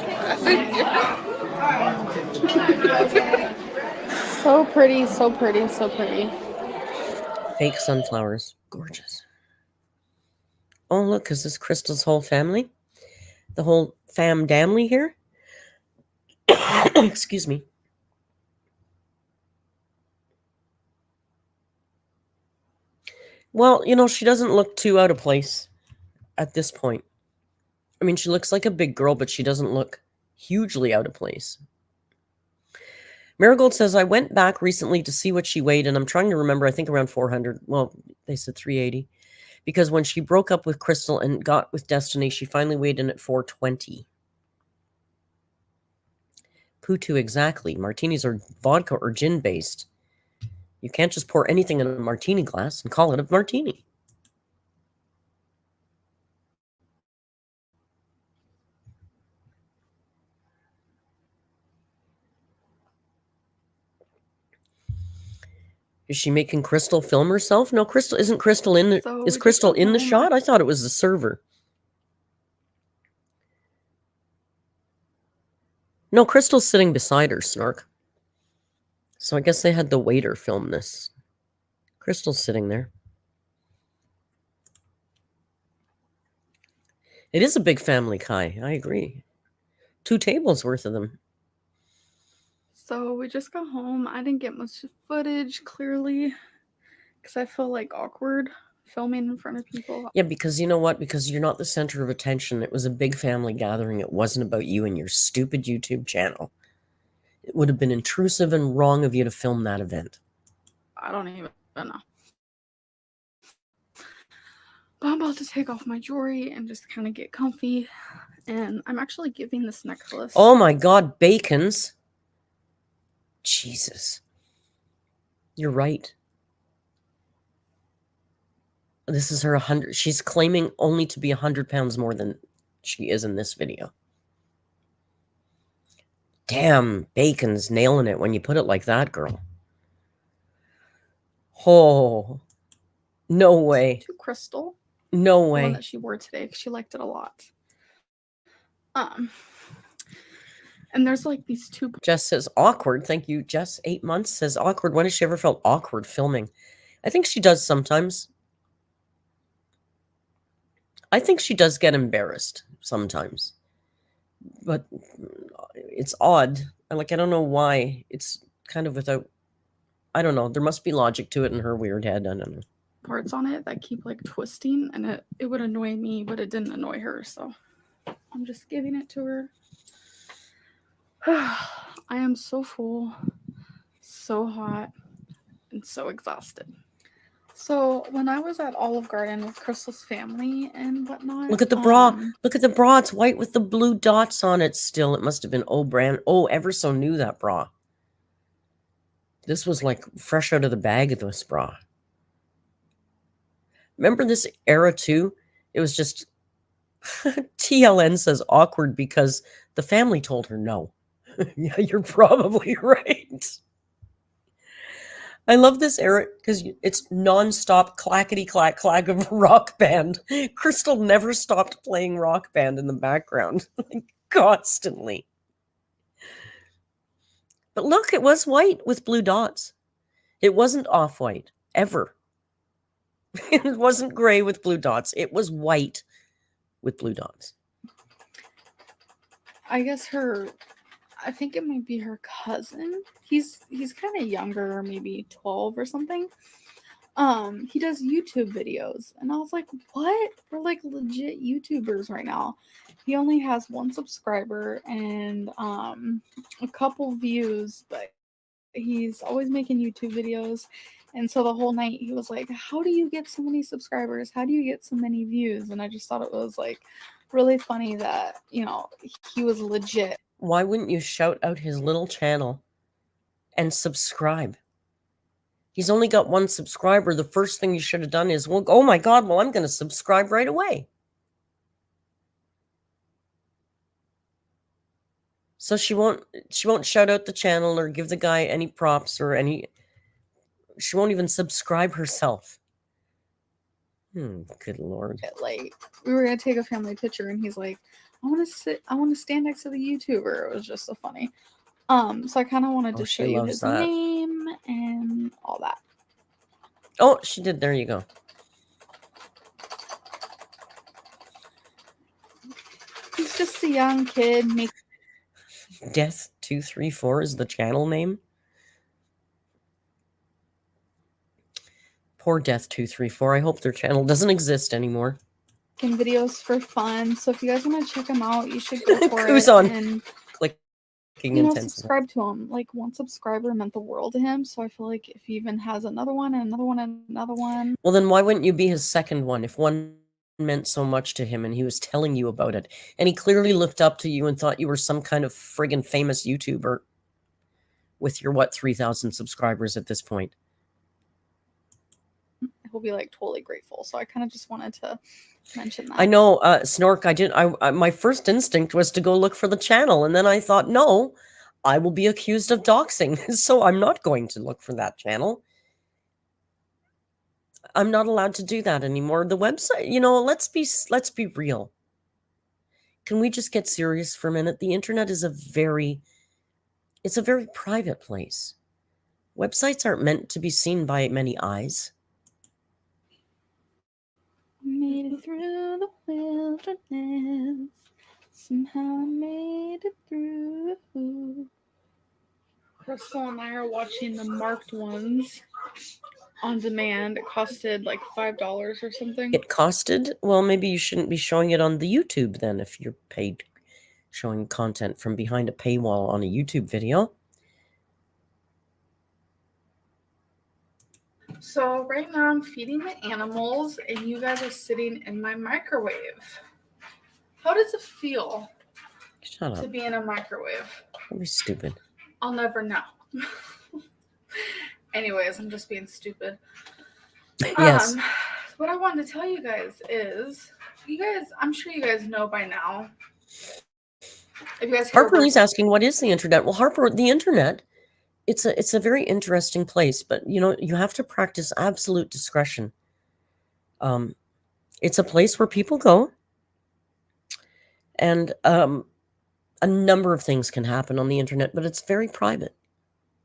So pretty, so pretty, so pretty. Fake sunflowers. Gorgeous. Oh, look, is this Crystal's whole family? The whole fam-damly here? Excuse me. Well, you know, she doesn't look too out of place at this point. I mean, she looks like a big girl, but she doesn't look hugely out of place. Marigold says, I went back recently to see what she weighed, and I'm trying to remember, I think around 400. Well, they said 380. Because when she broke up with Crystal and got with Destiny, she finally weighed in at 420. Putu, exactly. Martinis are vodka or gin based. You can't just pour anything in a martini glass and call it a martini. Is she making Crystal film herself? No, Crystal isn't Crystal in the So is we just Crystal got in the home. shot? I thought it was the server. No, Crystal's sitting beside her, Snark. So I guess they had the waiter film this. Crystal's sitting there. It is a big family, Kai. I agree. 2 tables worth of them. So we just got home. I didn't get much footage, clearly, because I feel like awkward filming in front of people. Yeah, because you know what? Because you're not the center of attention. It was a big family gathering. It wasn't about you and your stupid YouTube channel. It would have been intrusive and wrong of you to film that event. I don't even know. But I'm about to take off my jewelry and just kind of get comfy. And I'm actually giving this necklace. Oh my God, Bacons. Jesus. You're right. This is her 100. She's claiming only to be 100 pounds more than she is in this video. Damn, Bacon's nailing it when you put it like that, girl. Oh, no way. To Crystal. No The one way. that she wore today because she liked it a lot. And there's like these 2. Jess says awkward. Thank you, Jess. 8 months says awkward. When has she ever felt awkward filming? I think she does sometimes. I think she does get embarrassed sometimes. But it's odd. I don't know why. It's kind of without, I don't know. There must be logic to it in her weird head. I don't know. Parts on it that keep like twisting, and it would annoy me, but it didn't annoy her, so I'm just giving it to her. I am so full, so hot, and so exhausted. So when I was at Olive Garden with Crystal's family and whatnot, Look at the bra. Look at the bra. It's white with the blue dots on it still. It must have been brand. Oh, ever so new, that bra. This was like fresh out of the bag of this bra. Remember this era too? It was just TLN says awkward because the family told her no. Yeah, you're probably right. I love this era because it's nonstop clackety clack clack of rock band. Crystal never stopped playing rock band in the background, like constantly. But look, it was white with blue dots. It wasn't off-white ever. It wasn't gray with blue dots. It was white with blue dots. I guess I think it might be her cousin. He's kind of younger, maybe 12 or something. He does YouTube videos, and I was like, what? We're like legit YouTubers right now. He only has 1 subscriber and a couple views, but he's always making YouTube videos. And so the whole night he was like, how do you get so many subscribers? How do you get so many views? And I just thought it was like really funny that, you know, he was legit. Why wouldn't you shout out his little channel and subscribe? He's only got 1 subscriber. The first thing you should have done is, well, oh my God, well, I'm going to subscribe right away. So she won't shout out the channel or give the guy any props or any. She won't even subscribe herself. Good Lord. Like, we were gonna take a family picture, and he's like, I want to stand next to the YouTuber. It was just so funny. So I kind of wanted to show you his name and all that. Oh, she did. There you go. He's just a young kid. Death 234 is the channel name. Poor Death 234. I hope their channel doesn't exist anymore. Making videos for fun. So if you guys want to check him out, you should go for Who's it. on? And subscribe to him. Like, 1 subscriber meant the world to him. So I feel like if he even has another one and another one and another one. Well, then why wouldn't you be his second one if one meant so much to him and he was telling you about it? And he clearly looked up to you and thought you were some kind of friggin' famous YouTuber with your, 3,000 subscribers at this point. He'll be like totally grateful. So I kind of just wanted to mention that. I know, Snork, my first instinct was to go look for the channel. And then I thought, no, I will be accused of doxing. So I'm not going to look for that channel. I'm not allowed to do that anymore. The website, let's be real. Can we just get serious for a minute? The internet is a very private place. Websites aren't meant to be seen by many eyes. Made it through the wilderness. Somehow I made it through. Crystal and I are watching the marked ones on demand. It costed like $5 or something. It costed? Well, maybe you shouldn't be showing it on the YouTube then if you're paid showing content from behind a paywall on a YouTube video. So right now I'm feeding the animals and you guys are sitting in my microwave. How does it feel to be in a microwave? Don't be stupid. I'll never know. Anyways, I'm just being stupid. Yes. What I wanted to tell you guys is, I'm sure you guys know by now. If you guys Harper Lee's asking, what is the internet? Well, Harper, the internet, it's a very interesting place, but you have to practice absolute discretion. It's a place where people go, and a number of things can happen on the internet, but it's very private.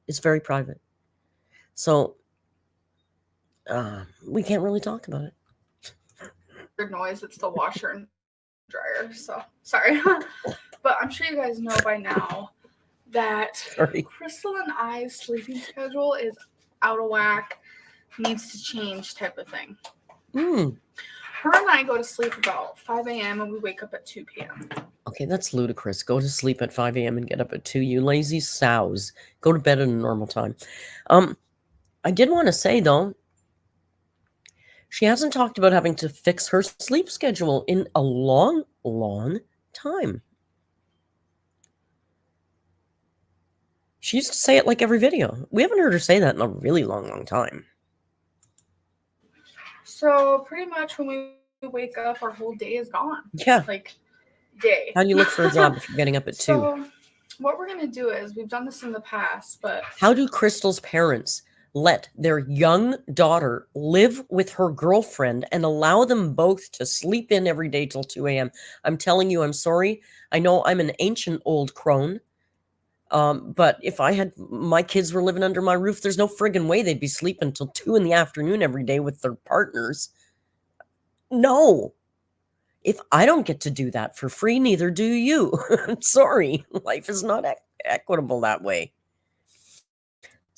It's very private. So we can't really talk about it. Weird noise. It's the washer and dryer. So sorry, but I'm sure you guys know by now that Crystal and I's sleeping schedule is out of whack, needs to change type of thing. Her and I go to sleep about 5 a.m. and we wake up at 2 p.m. Okay, that's ludicrous. Go to sleep at 5 a.m. and get up at 2. You lazy sows. Go to bed at a normal time. I did want to say, though, she hasn't talked about having to fix her sleep schedule in a long, long time. She used to say it like every video. We haven't heard her say that in a really long, long time. So pretty much when we wake up, our whole day is gone. Yeah. Like, day. How do you look for a job if you're getting up at 2? So what we're going to do is, we've done this in the past, but... How do Crystal's parents let their young daughter live with her girlfriend and allow them both to sleep in every day till 2 a.m. I'm telling you, I'm sorry. I know I'm an ancient old crone. But if I had my kids were living under my roof, there's no friggin' way they'd be sleeping till 2 in the afternoon every day with their partners. No. If I don't get to do that for free, neither do you. I'm sorry. Life is not equitable that way.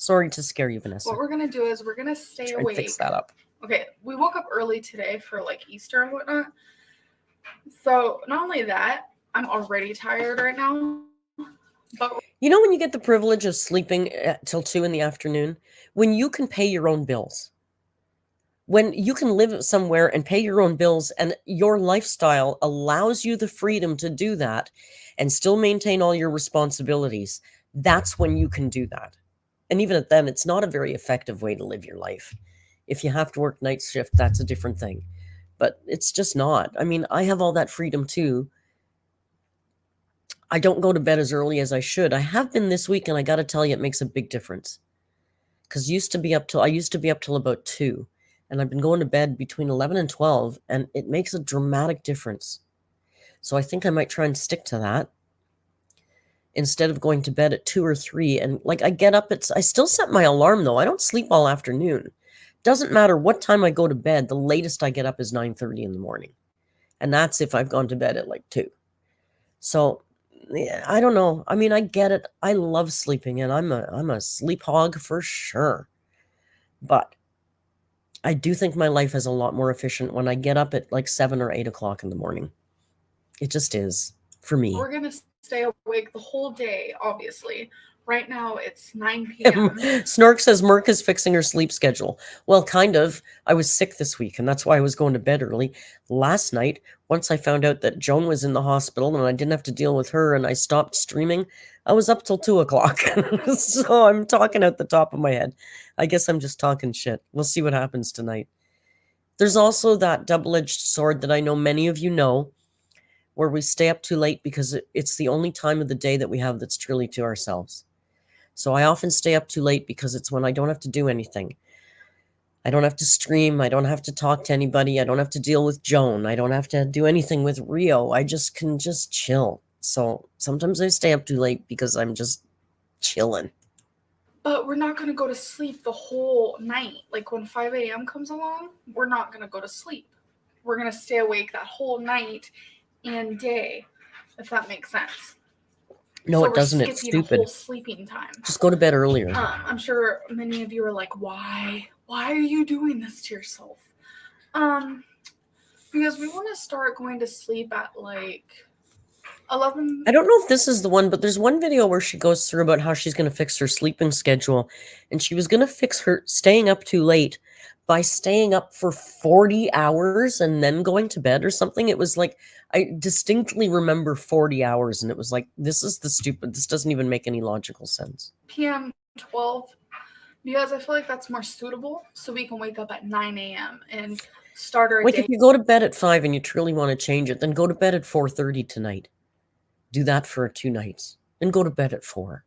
Sorry to scare you, Vanessa. What we're going to do is we're going to stay Try and fix awake. that up. Okay, we woke up early today for like Easter and whatnot. So not only that, I'm already tired right now. But you know when you get the privilege of sleeping till 2 in the afternoon? When you can pay your own bills. When you can live somewhere and pay your own bills and your lifestyle allows you the freedom to do that and still maintain all your responsibilities, that's when you can do that. And even at then, it's not a very effective way to live your life. If you have to work night shift, that's a different thing. But it's just not. I mean, I have all that freedom too. I don't go to bed as early as I should. I have been this week, and I got to tell you, it makes a big difference. Because I used to be up till about 2. And I've been going to bed between 11 and 12, and it makes a dramatic difference. So I think I might try and stick to that instead of going to bed at 2 or 3. And like I get up, I still set my alarm though. I don't sleep all afternoon. Doesn't matter what time I go to bed, the latest I get up is 9:30 in the morning. And that's if I've gone to bed at like 2. So yeah, I don't know. I mean, I get it. I love sleeping, and I'm a sleep hog for sure. But I do think my life is a lot more efficient when I get up at like 7 or 8 o'clock in the morning. It just is for me. we're going to stay awake the whole day, obviously. Right now, it's 9 p.m. Snork says Merc is fixing her sleep schedule. Well, kind of. I was sick this week, and that's why I was going to bed early. Last night, once I found out that Joan was in the hospital and I didn't have to deal with her and I stopped streaming, I was up till 2 o'clock. So I'm talking out the top of my head. I guess I'm just talking shit. We'll see what happens tonight. There's also that double-edged sword that I know many of you know, where we stay up too late because it's the only time of the day that we have that's truly to ourselves. So I often stay up too late because it's when I don't have to do anything. I don't have to stream. I don't have to talk to anybody. I don't have to deal with Joan. I don't have to do anything with Rio. I just can just chill. So sometimes I stay up too late because I'm just chilling. But we're not going to go to sleep the whole night. Like when 5 a.m. comes along, we're not going to go to sleep. We're going to stay awake that whole night and day, if that makes sense. No, So it doesn't. It's skipping stupid. a whole sleeping time. Just go to bed earlier. I'm sure many of you are like, why? Why are you doing this to yourself? Because we want to start going to sleep at like 11. I don't know if this is the one, but there's one video where she goes through about how she's going to fix her sleeping schedule. And she was going to fix her staying up too late by staying up for 40 hours and then going to bed or something. It was like, I distinctly remember 40 hours. And it was like, this doesn't even make any logical sense. PM 12, because I feel like that's more suitable. So we can wake up at 9 a.m. and start our Like day. if you go to bed at 5 and you truly want to change it, then go to bed at 4:30 tonight. Do that for 2 nights. Then go to bed at 4.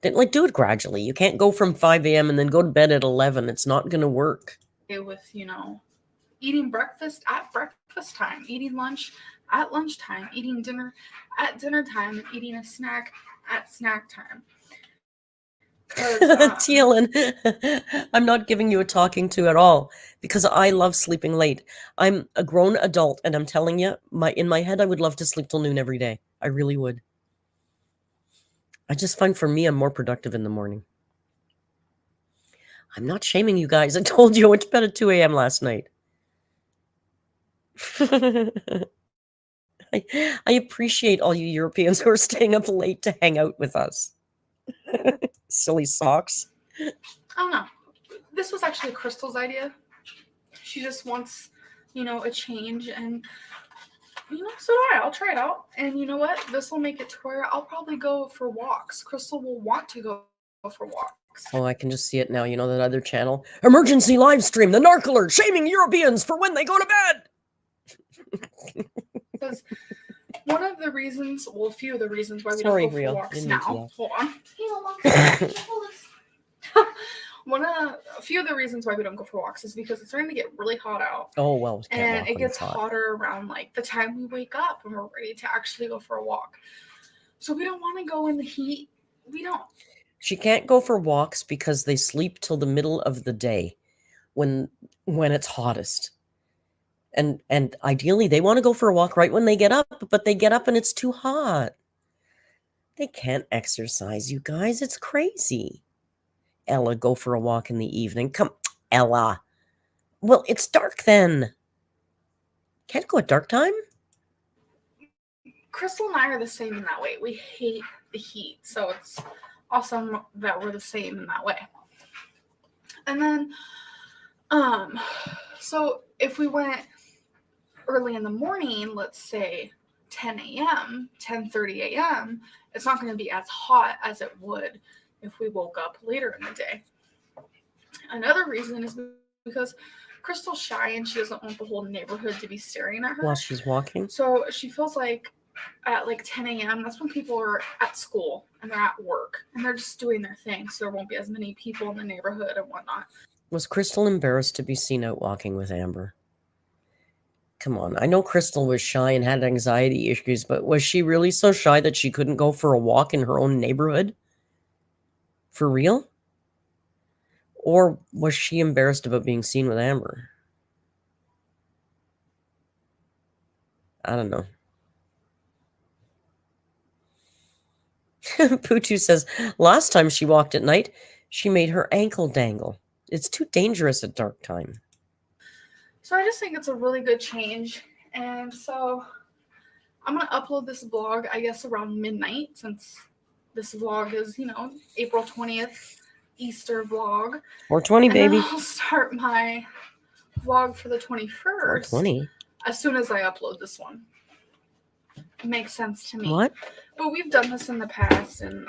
Then do it gradually. You can't go from 5 a.m. and then go to bed at 11. It's not going to work. With, eating breakfast at breakfast time, eating lunch at lunchtime, eating dinner at dinner time, eating a snack at snack time. Teal'c, I'm not giving you a talking to at all because I love sleeping late. I'm a grown adult, and I'm telling you, in my head, I would love to sleep till noon every day. I really would. I just find for me, I'm more productive in the morning. I'm not shaming you guys. I told you I went to bed at 2 a.m. last night. I appreciate all you Europeans who are staying up late to hang out with us. Silly socks. I don't know. This was actually Crystal's idea. She just wants, a change, and so do I. I'll try it out. And you know what? This will make it to where I'll probably go for walks. Crystal will want to go for walks. Oh, I can just see it now. You know that other channel? Emergency live stream, the narc alert, shaming Europeans for when they go to bed. Because one of the reasons, a few of the reasons why we Sorry, don't go Rio. for walks Didn't now. mean to Hold on. a few of the reasons why we don't go for walks is because it's starting to get really hot out. Oh, well, we can't And walk it when it's gets hot. hotter around like the time we wake up and we're ready to actually go for a walk. So we don't want to go in the heat. We don't. She can't go for walks because they sleep till the middle of the day when it's hottest. And ideally they want to go for a walk right when they get up, but they get up and it's too hot. They can't exercise, you guys. It's crazy. Ella, go for a walk in the evening. Come, Ella. Well, it's dark then. Can't go at dark time? Crystal and I are the same in that way. We hate the heat. So it's awesome that we're the same in that way. And then, so if we went early in the morning, let's say 10 a.m., 10:30 a.m., it's not going to be as hot as it would if we woke up later in the day. Another reason is because Crystal's shy and she doesn't want the whole neighborhood to be staring at her while she's walking. So she feels like at like 10 a.m., that's when people are at school and they're at work and they're just doing their thing. So there won't be as many people in the neighborhood and whatnot. Was Crystal embarrassed to be seen out walking with Amber? Come on. I know Crystal was shy and had anxiety issues, but was she really so shy that she couldn't go for a walk in her own neighborhood? For real? Or was she embarrassed about being seen with Amber? I don't know. Poochoo says, last time she walked at night, she made her ankle dangle. It's too dangerous at dark time. So I just think it's a really good change. And so I'm going to upload this vlog, I guess, around midnight since this vlog is, April 20th, Easter vlog. 420, baby. And then I'll start my vlog for the 21st 420. as soon as I upload this one. It makes sense to me. What? But we've done this in the past, and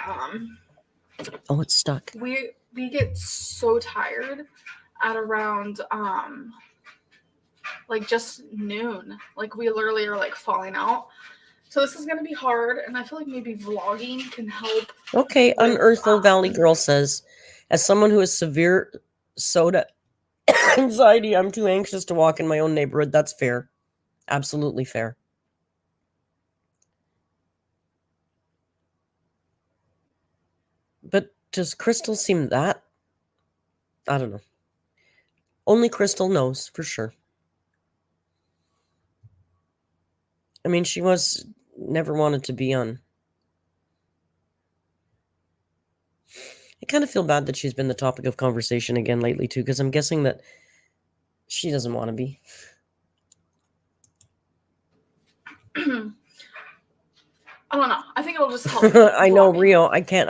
Oh, it's stuck. we get so tired at around like just noon. Like we literally are like falling out. So this is gonna be hard, and I feel like maybe vlogging can help. Okay, Unearthful Valley Girl says, as someone who has severe soda anxiety, I'm too anxious to walk in my own neighborhood. That's fair. Absolutely fair. But does Crystal seem that? I don't know. Only Crystal knows for sure. I mean, she was never wanted to be on. I kind of feel bad that she's been the topic of conversation again lately, too, because I'm guessing that she doesn't want to be. I don't know. I think it'll just help. I know, vlogging. Rio. I can't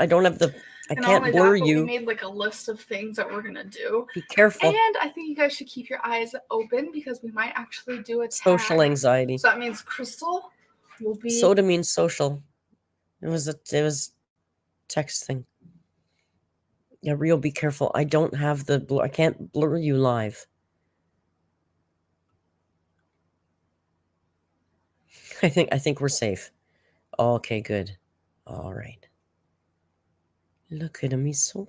blur you. We made like a list of things that we're gonna do. Be careful. And I think you guys should keep your eyes open because we might actually do a tag. Social anxiety. So that means Crystal will be. Soda means social. It was text thing. Yeah, Rio, be careful. I don't have the blur. I can't blur you live. I think we're safe. Okay, good. All right. Look at him. He's so...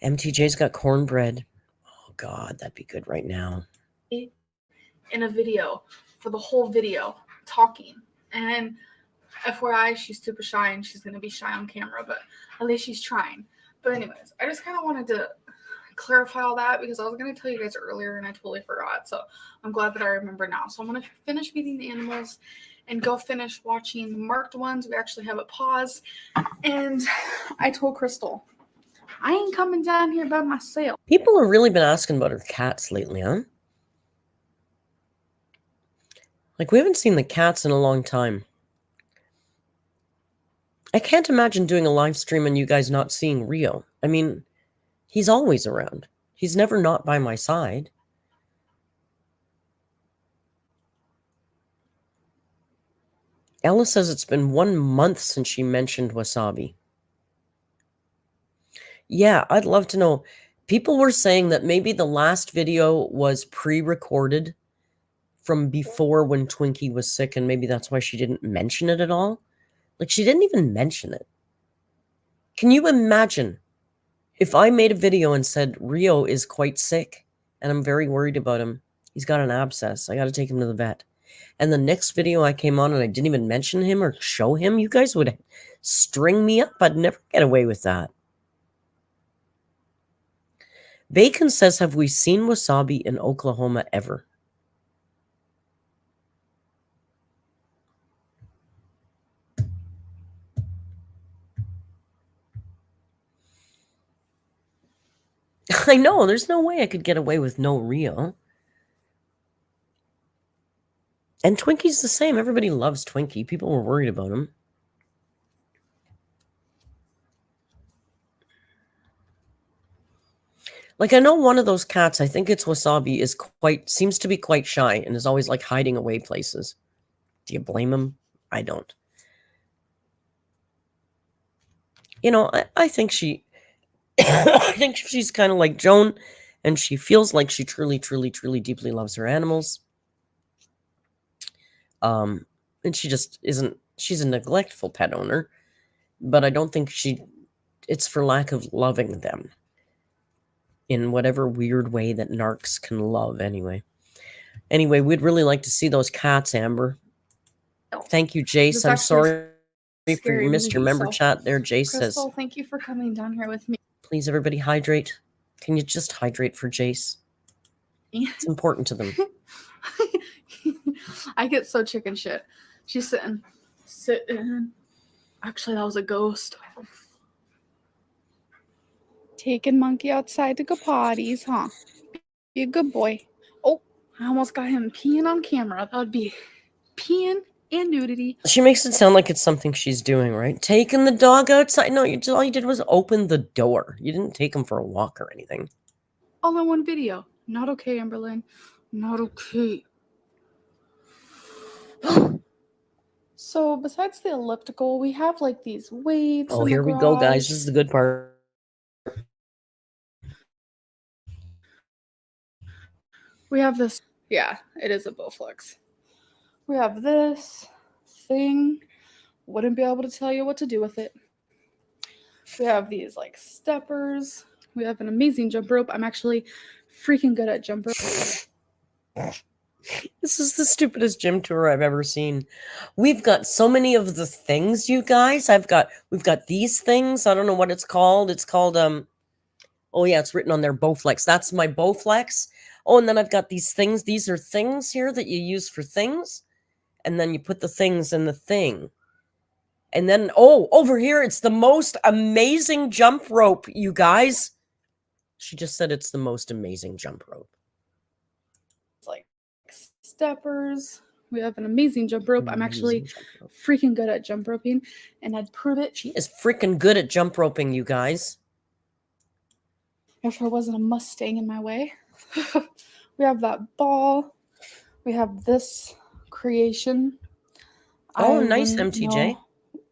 MTJ's got cornbread. Oh, God, that'd be good right now. In a video, for the whole video, talking. And FYI, she's super shy and she's going to be shy on camera, but at least she's trying. But anyways, I just kind of wanted to clarify all that because I was going to tell you guys earlier and I totally forgot. So I'm glad that I remember now. So I'm going to finish feeding the animals and go finish watching the marked ones. We actually have it paused. And I told Crystal, I ain't coming down here by myself. People have really been asking about her cats lately, huh? Like, we haven't seen the cats in a long time. I can't imagine doing a live stream and you guys not seeing Rio. I mean, he's always around. He's never not by my side. Ella says it's been 1 month since she mentioned wasabi. Yeah, I'd love to know. People were saying that maybe the last video was pre-recorded from before when Twinkie was sick, and maybe that's why she didn't mention it at all. Like, she didn't even mention it. Can you imagine if I made a video and said Rio is quite sick and I'm very worried about him? He's got an abscess. I got to take him to the vet. And the next video I came on and I didn't even mention him or show him, you guys would string me up. I'd never get away with that. Bacon says, have we seen wasabi in Oklahoma ever? I know, there's no way I could get away with no Rio. And Twinkie's the same. Everybody loves Twinkie. People were worried about him. Like, I know one of those cats, I think it's Wasabi, seems to be quite shy and is always like hiding away places. Do you blame him? I don't. You know, I think I think she's kind of like Joan, and she feels like she truly, truly, truly deeply loves her animals. And she just isn't, she's a neglectful pet owner, but I don't think it's for lack of loving them in whatever weird way that narcs can love anyway. Anyway, we'd really like to see those cats, Amber. Thank you, Jace. I'm sorry for you missed your member chat there. Jace says, Crystal, thank you for coming down here with me. Please, everybody, hydrate. Can you just hydrate for Jace? It's important to them. I get so chicken shit. She's sitting. Actually, that was a ghost. Taking monkey outside to go potties, huh? Be a good boy. Oh, I almost got him peeing on camera. That would be peeing and nudity. She makes it sound like it's something she's doing, right? Taking the dog outside. No, all you did was open the door. You didn't take him for a walk or anything. All in one video. Not okay, Amberlynn. Not okay. So besides the elliptical, we have like these weights. Oh, here we go, guys. This is the good part. We have this. Yeah, it is a Bowflex. We have this thing. Wouldn't be able to tell you what to do with it. We have these like steppers. We have an amazing jump rope. I'm actually freaking good at jump rope. This is the stupidest gym tour I've ever seen. We've got so many of the things, you guys. We've got these things. I don't know what it's called. It's called oh yeah, it's written on there, Bowflex. That's my Bowflex. Oh, and then I've got these things. These are things here that you use for things. And then you put the things in the thing. And then, oh, over here, it's the most amazing jump rope, you guys. She just said it's the most amazing jump rope. It's like steppers. We have an amazing jump rope. I'm actually freaking good at jump roping, and I'd prove it. She is freaking good at jump roping, you guys. If there wasn't a Mustang in my way. We have that ball. We have this creation. Oh, nice, MTJ.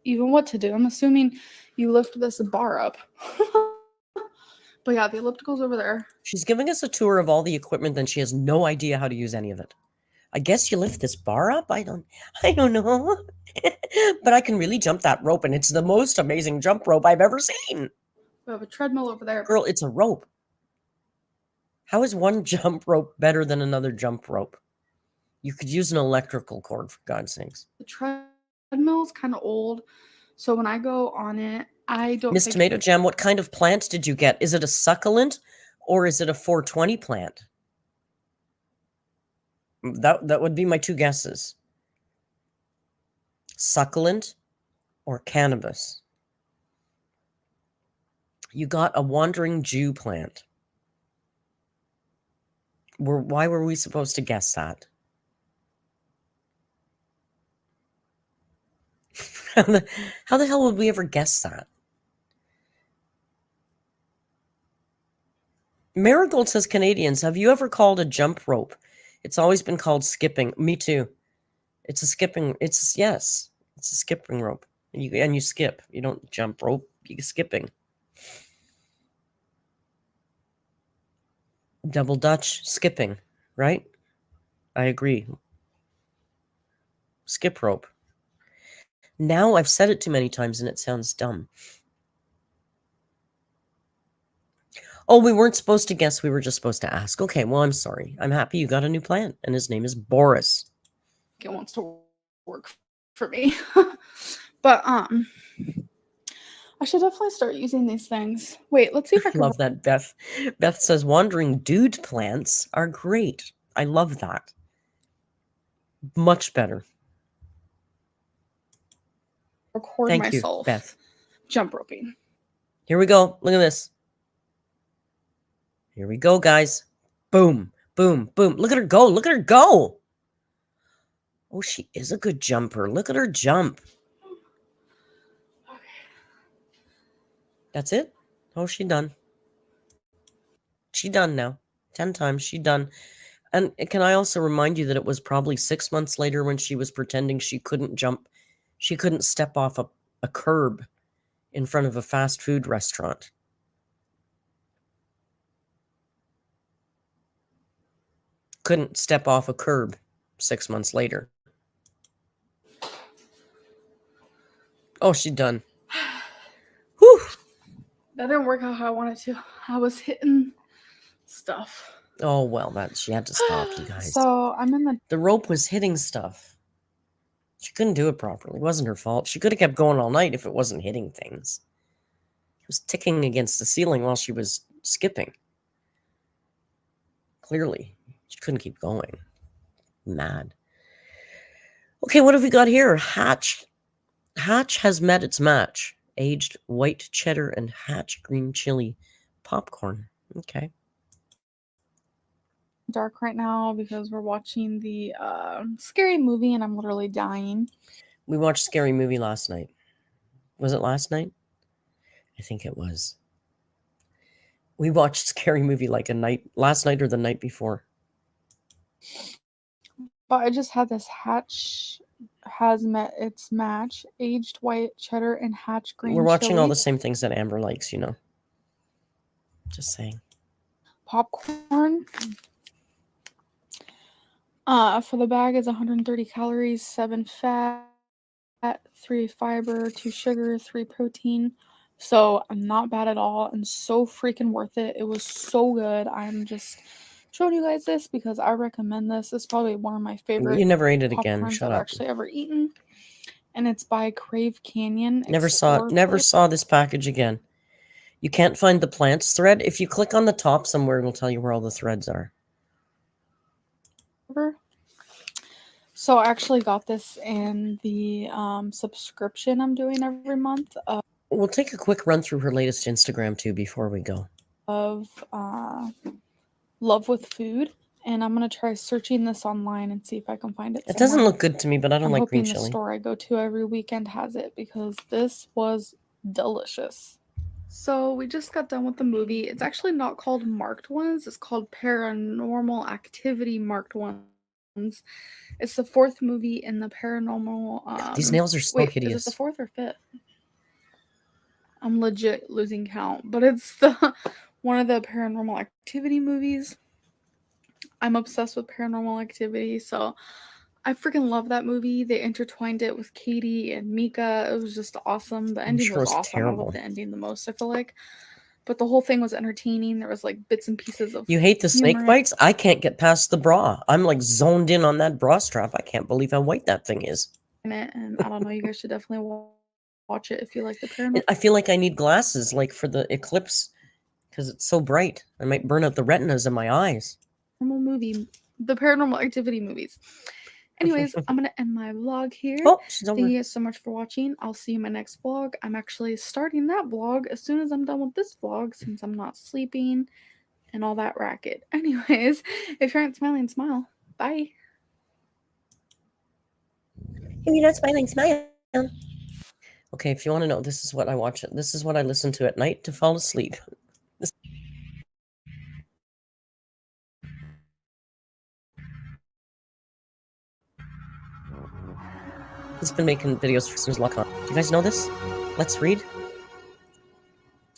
Even what to do. I'm assuming you lift this bar up. But yeah, the elliptical's over there. She's giving us a tour of all the equipment, and she has no idea how to use any of it. I guess you lift this bar up? I don't know. But I can really jump that rope, and it's the most amazing jump rope I've ever seen. We have a treadmill over there. Girl, it's a rope. How is one jump rope better than another jump rope? You could use an electrical cord, for God's sakes. The treadmill is kind of old, so when I go on it, I don't. Miss Tomato Jam, what kind of plant did you get? Is it a succulent or is it a 420 plant? That would be my two guesses. Succulent or cannabis. You got a wandering Jew plant. Why were we supposed to guess that? How the hell would we ever guess that? Marigold says, Canadians, have you ever called a jump rope? It's always been called skipping. Me too. It's a skipping. Yes, it's a skipping rope. And you skip. You don't jump rope. You're skipping. Double Dutch skipping, right? I agree. Skip rope. Now I've said it too many times and it sounds dumb. Oh, we weren't supposed to guess. We were just supposed to ask. Okay, well, I'm sorry. I'm happy you got a new plant, and his name is Boris. It wants to work for me. But I should definitely start using these things. Wait, let's see if I can. Love that, Beth. Beth says wandering dude plants are great. I love that. Much better. Record Thank myself you, Beth. jump roping. Here we go. Look at this. Here we go, guys. Boom, boom, boom. Look at her go. Look at her go. Oh, she is a good jumper. Look at her jump. Okay. That's it? Oh, she done. She done now. 10 times. She done. And can I also remind you that it was probably 6 months later when she was pretending she couldn't jump. She couldn't step off a curb in front of a fast food restaurant. Couldn't step off a curb 6 months later. Oh, she done. Whew. That didn't work out how I wanted to. I was hitting stuff. Oh, well, that she had to stop, you guys. So I'm in The rope was hitting stuff. She couldn't do it properly. It wasn't her fault. She could have kept going all night if it wasn't hitting things. It was ticking against the ceiling while she was skipping. Clearly, she couldn't keep going. Mad. Okay, what have we got here? Hatch. Hatch has met its match. Aged white cheddar and Hatch green chili popcorn. Okay. dark right now because we're watching the scary movie and I'm literally dying. We watched Scary Movie last night. Was it last night? I think it was. We watched Scary Movie like last night or the night before. But I just had this Hatch has met its match. Aged white cheddar and Hatch green We're watching chili. all the same things that Amber likes, you know. Just saying. Popcorn. For the bag is 130 calories, 7 fat, 3 fiber, 2 sugar, 3 protein. So not bad at all and so freaking worth it. It was so good. I'm just showing you guys this because I recommend this. It's probably one of my favorite You never ate it again. popcorns Shut I've up. actually ever eaten. And it's by Crave Canyon. Never Explore saw this package again. You can't find the plants thread. If you click on the top somewhere, it'll tell you where all the threads are. So I actually got this in the subscription I'm doing every month We'll take a quick run through her latest Instagram too before we go. of Love with Food, and I'm gonna try searching this online and see if I can find it. It doesn't look good to me, but I don't I'm like hoping green the chili. store I go to every weekend has it because this was delicious. So we just got done with the movie. It's actually not called Marked Ones. It's called Paranormal Activity Marked Ones. It's the 4th movie in the paranormal. These nails are so wait, hideous. Is it the 4th or 5th? I'm legit losing count, but it's the one of the Paranormal Activity movies. I'm obsessed with Paranormal Activity, so I freaking love that movie. They intertwined it with Katie and Mika. It was just awesome. The ending sure was it's awesome. terrible. I love the ending the most, I feel like. But the whole thing was entertaining. There was like bits and pieces of You hate the snake humor bites? I can't get past the bra. I'm like zoned in on that bra strap. I can't believe how white that thing is. in it, and I don't know. You guys should definitely watch it if you like the paranormal. I feel like I need glasses, like for the eclipse, because it's so bright. I might burn out the retinas in my eyes. Movie, the Paranormal Activity movies. Anyways, I'm gonna end my vlog here. Oh, she's over. Thank you guys so much for watching. I'll see you in my next vlog. I'm actually starting that vlog as soon as I'm done with this vlog since I'm not sleeping and all that racket. Anyways, if you aren't smiling, smile. Bye. If you're not smiling, smile. Okay, if you want to know, this is what I watch. This is what I listen to at night to fall asleep. He's been making videos for Sue's Luck on. Do you guys know this? Let's read.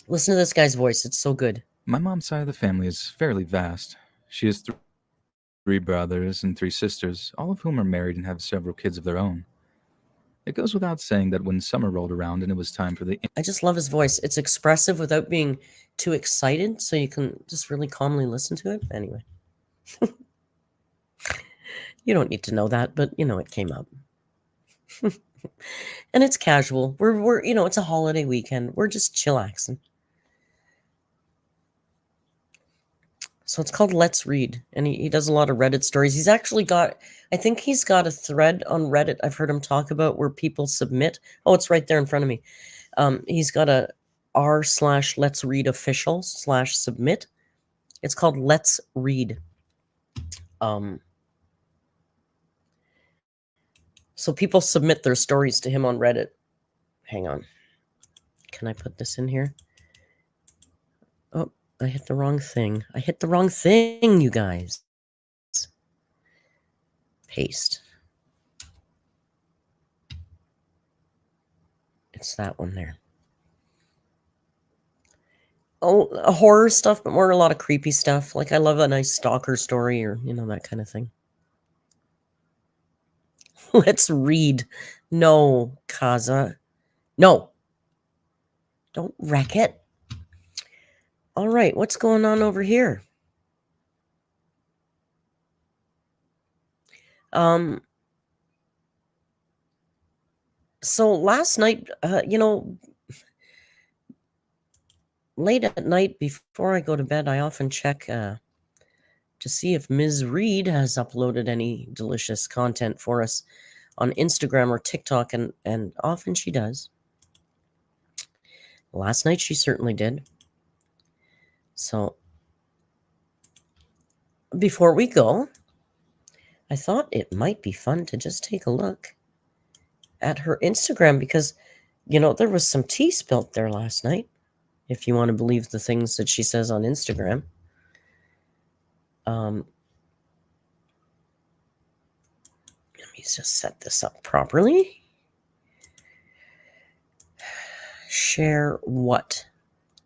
Listen to this guy's voice. It's so good. My mom's side of the family is fairly vast. She has 3 brothers and 3 sisters, all of whom are married and have several kids of their own. It goes without saying that when summer rolled around and it was time for the I just love his voice. It's expressive without being too excited, so you can just really calmly listen to it. Anyway. You don't need to know that, but it came up. And it's casual. We're it's a holiday weekend. We're just chillaxing. So it's called Let's Read. And he does a lot of Reddit stories. He's actually I think he's got a thread on Reddit I've heard him talk about where people submit. Oh, it's right there in front of me. He's got a r/Let's Read official /submit. It's called Let's Read. So people submit their stories to him on Reddit. Hang on. Can I put this in here? Oh, I hit the wrong thing. You guys. Paste. It's that one there. Oh, horror stuff, but more a lot of creepy stuff. Like I love a nice stalker story or, that kind of thing. Let's read. No, Kaza. No. Don't wreck it. All right, what's going on over here? So last night, late at night before I go to bed, I often check to see if Ms. Reed has uploaded any delicious content for us on Instagram or TikTok, and often she does. Last night she certainly did. So before we go, I thought it might be fun to just take a look at her Instagram because, there was some tea spilt there last night, if you want to believe the things that she says on Instagram. Let me just set this up properly. Share what?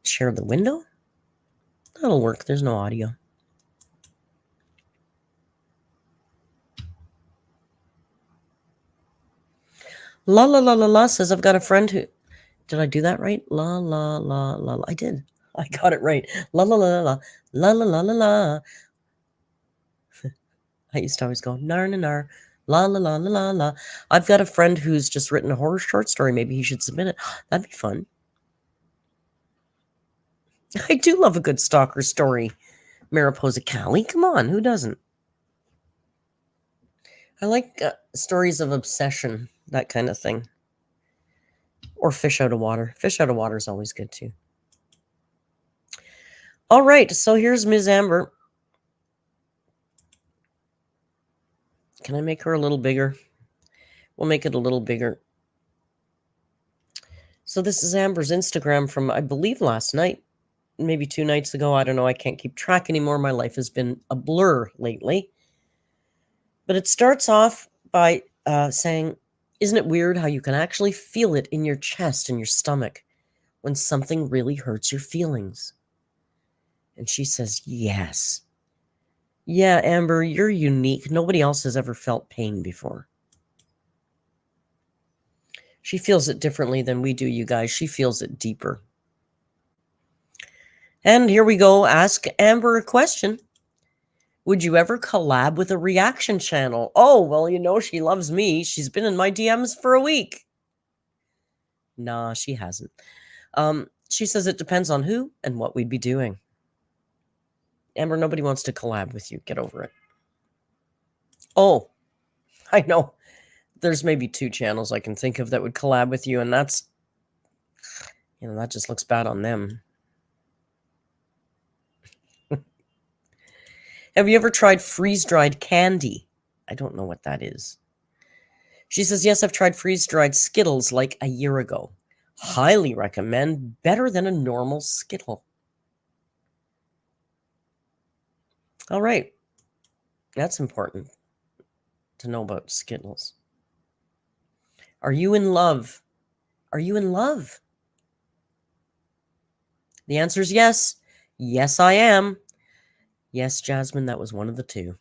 Share the window? That'll work. There's no audio. La la la la la says I've got a friend who... Did I do that right? La la la la la. I did. I got it right. La la la la la la la la la. I used to always go nar na nar. La la la la la la. I've got a friend who's just written a horror short story. Maybe he should submit it. That'd be fun. I do love a good stalker story. Mariposa Callie. Come on, who doesn't? I like stories of obsession, that kind of thing. Or fish out of water. Fish out of water is always good too. All right, so here's Ms. Amber. Can I make her a little bigger? We'll make it a little bigger. So this is Amber's Instagram from, I believe, last night. Maybe 2 nights ago. I don't know. I can't keep track anymore. My life has been a blur lately. But it starts off by saying, isn't it weird how you can actually feel it in your chest and your stomach when something really hurts your feelings? And she says, yes. Yeah, Amber, you're unique. Nobody else has ever felt pain before. She feels it differently than we do, you guys. She feels it deeper. And here we go. Ask Amber a question. Would you ever collab with a reaction channel? Oh, well, she loves me. She's been in my DMs for a week. Nah, she hasn't. She says it depends on who and what we'd be doing. Amber, nobody wants to collab with you. Get over it. Oh, I know. There's maybe 2 channels I can think of that would collab with you, and that's, that just looks bad on them. Have you ever tried freeze-dried candy? I don't know what that is. She says, yes, I've tried freeze-dried Skittles like a year ago. Highly recommend. Better than a normal Skittle. All right. That's important to know about Skittles. Are you in love? Are you in love? The answer is yes. Yes, I am. Yes, Jasmine, that was one of the 2.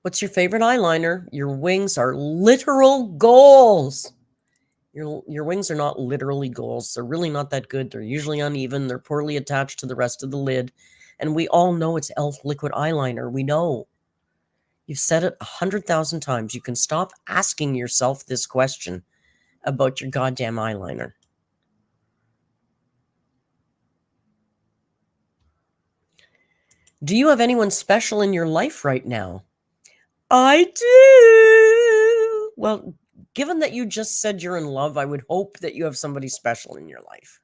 What's your favorite eyeliner? Your wings are literal goals. Your wings are not literally goals. They're really not that good. They're usually uneven. They're poorly attached to the rest of the lid. And we all know it's e.l.f. liquid eyeliner. We know. You've said it 100,000 times. You can stop asking yourself this question about your goddamn eyeliner. Do you have anyone special in your life right now? I do. Well, given that you just said you're in love, I would hope that you have somebody special in your life.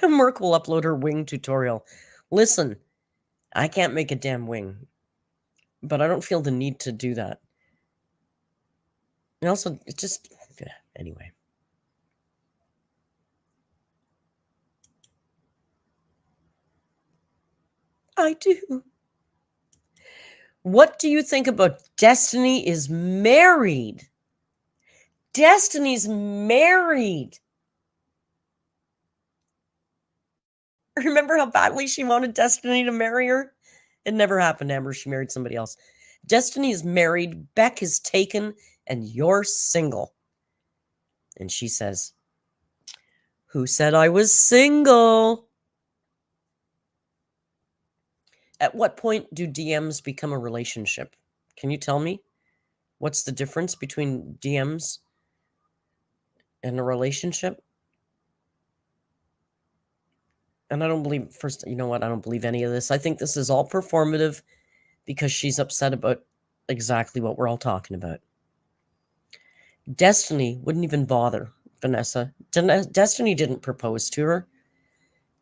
Merc will upload her wing tutorial. Listen, I can't make a damn wing, but I don't feel the need to do that. And also, it's just, anyway. I do. What do you think about Destiny is married? Destiny's married. Remember how badly she wanted Destiny to marry her? It never happened, Amber. She married somebody else. Destiny is married. Beck is taken, and you're single. And she says, who said I was single? At what point do DMs become a relationship? Can you tell me? What's the difference between DMs and a relationship? And I don't believe, first, you know what? I don't believe any of this. I think this is all performative because she's upset about exactly what we're all talking about. Destiny wouldn't even bother Vanessa. Destiny didn't propose to her.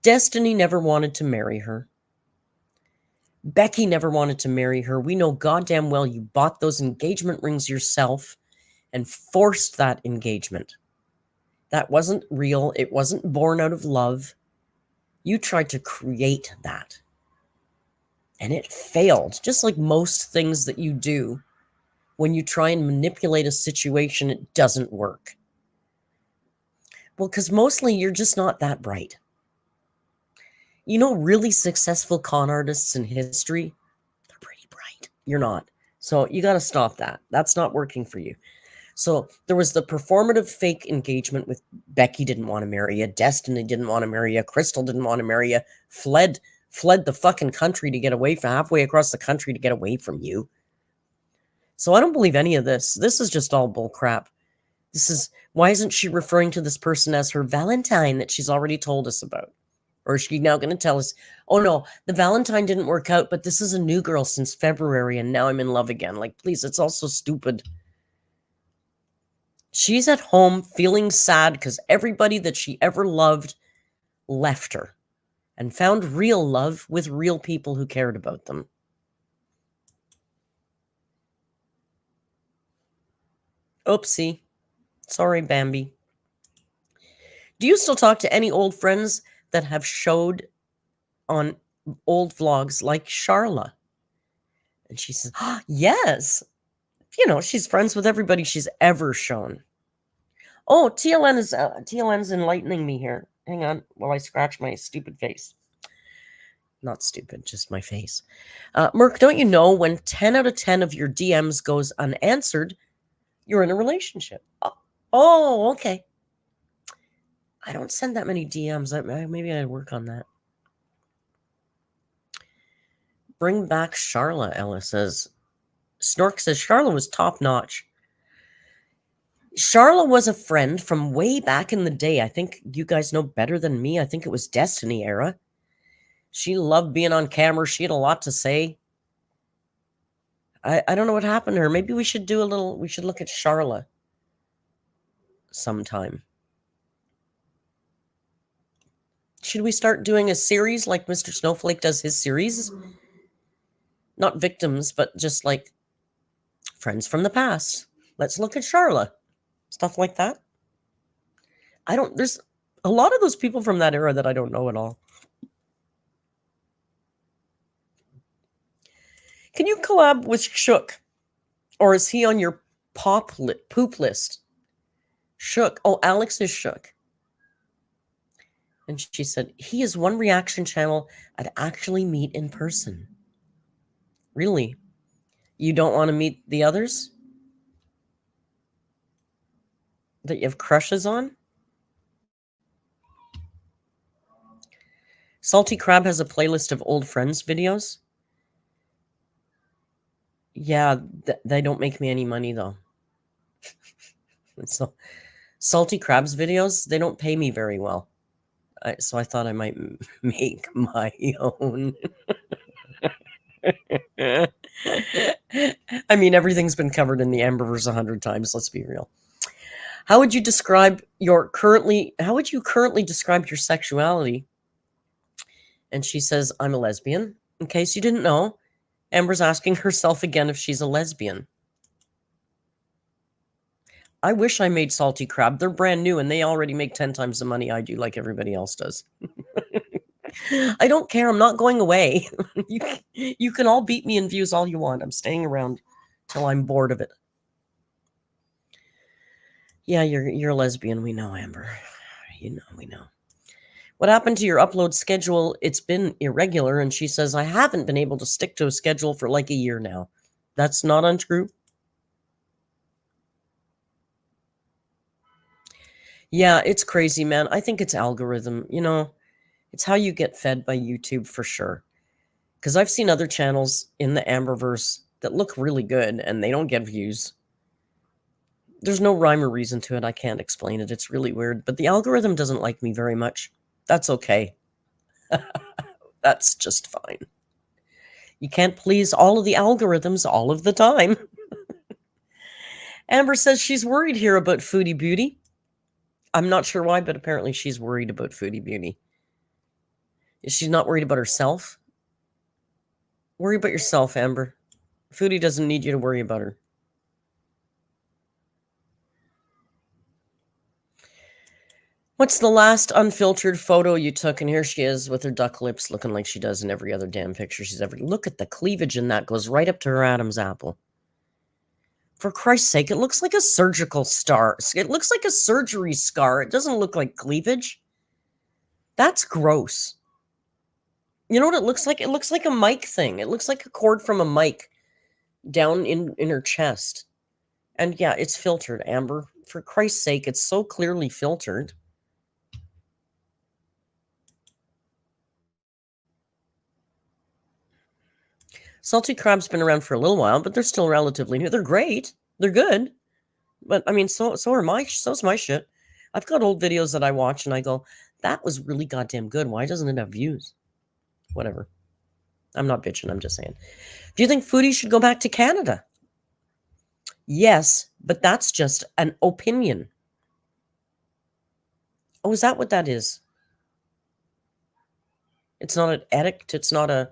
Destiny never wanted to marry her. Becky never wanted to marry her. We know goddamn well you bought those engagement rings yourself and forced that engagement. That wasn't real. It wasn't born out of love. You tried to create that. And it failed. Just like most things that you do, when you try and manipulate a situation, it doesn't work. Well, because mostly you're just not that bright. You know, really successful con artists in history, they're pretty bright. You're not. So you got to stop that. That's not working for you. So there was the performative fake engagement with Becky didn't want to marry you. Destiny didn't want to marry you. Crystal didn't want to marry you. Fled the fucking country to get away from, halfway across the country to get away from you. So I don't believe any of this. This is just all bull crap. This is, why isn't she referring to this person as her Valentine that she's already told us about? Or is she now going to tell us, oh no, the Valentine didn't work out, but this is a new girl since February and now I'm in love again. Like, please, it's all so stupid. She's at home feeling sad because everybody that she ever loved left her and found real love with real people who cared about them. Oopsie. Sorry, Bambi. Do you still talk to any old friends that have showed on old vlogs like Charla? And she says, oh, yes. You know, she's friends with everybody she's ever shown. Oh, TLN's enlightening me here. Hang on while I scratch my stupid face. Not stupid, just my face. Merc, don't you know when 10 out of 10 of your DMs goes unanswered, you're in a relationship? Oh, okay. I don't send that many DMs. Maybe I'd work on that. Bring back Charla, Ella says. Snork says Charla was top notch. Charla was a friend from way back in the day. I think you guys know better than me. I think it was Destiny era. She loved being on camera. She had a lot to say. I don't know what happened to her. Maybe we should we should look at Charla sometime. Should we start doing a series like Mr. Snowflake does his series? Not victims, but just like friends from the past. Let's look at Charla. Stuff like that. There's a lot of those people from that era that I don't know at all. Can you collab with Shook? Or is he on your poop list? Shook. Oh, Alex is Shook. And she said, he is one reaction channel I'd actually meet in person. Really? You don't want to meet the others that you have crushes on? Salty Crab has a playlist of old friends videos. Yeah, they don't make me any money though. So, Salty Crab's videos, they don't pay me very well. So I thought I might make my own. I mean, everything's been covered in the Amberverse 100 times. Let's be real. How would you currently describe your sexuality? And she says, I'm a lesbian. In case you didn't know, Amber's asking herself again if she's a lesbian. I wish I made Salty Crab. They're brand new and they already make 10 times the money I do, like everybody else does. I don't care. I'm not going away. You can all beat me in views all you want. I'm staying around till I'm bored of it. Yeah, you're a lesbian. We know, Amber. We know. What happened to your upload schedule? It's been irregular. And she says, I haven't been able to stick to a schedule for like a year now. That's not untrue. Yeah, it's crazy, man. I think it's algorithm. It's how you get fed by YouTube for sure. Because I've seen other channels in the Amberverse that look really good and they don't get views. There's no rhyme or reason to it. I can't explain it. It's really weird. But the algorithm doesn't like me very much. That's okay. That's just fine. You can't please all of the algorithms all of the time. Amber says she's worried here about Foodie Beauty. I'm not sure why, but apparently she's worried about Foodie Beauty. Is she not worried about herself? Worry about yourself, Amber. Foodie doesn't need you to worry about her. What's the last unfiltered photo you took? And here she is with her duck lips looking like she does in every other damn picture she's ever... Look at the cleavage in that. Goes right up to her Adam's apple. For Christ's sake, it looks like a surgical scar. It looks like a surgery scar. It doesn't look like cleavage. That's gross. You know what it looks like? It looks like a mic thing. It looks like a cord from a mic down in her chest. And yeah, it's filtered, Amber. For Christ's sake, it's so clearly filtered. Salty Crab's been around for a little while, but they're still relatively new. They're great. They're good. But I mean, so's my shit. I've got old videos that I watch and I go, that was really goddamn good. Why doesn't it have views? Whatever. I'm not bitching. I'm just saying. Do you think Foodie should go back to Canada? Yes, but that's just an opinion. Oh, is that what that is? It's not an edict. It's not a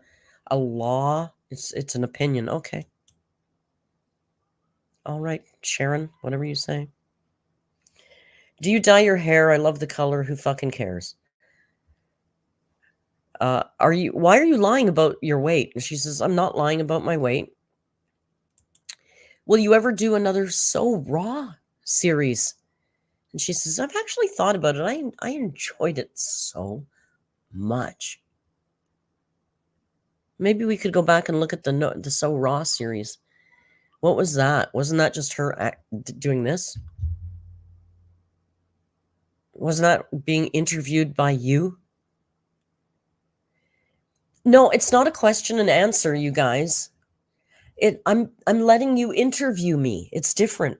law. It's an opinion. Okay. All right, Sharon, whatever you say. Do you dye your hair? I love the color. Who fucking cares? Why are you lying about your weight? And she says, I'm not lying about my weight. Will you ever do another So Raw series? And she says, I've actually thought about it. I enjoyed it so much. Maybe we could go back and look at the So Raw series. What was that? Wasn't that just her doing this? Wasn't that being interviewed by you? No, it's not a question and answer, you guys. I'm letting you interview me. It's different.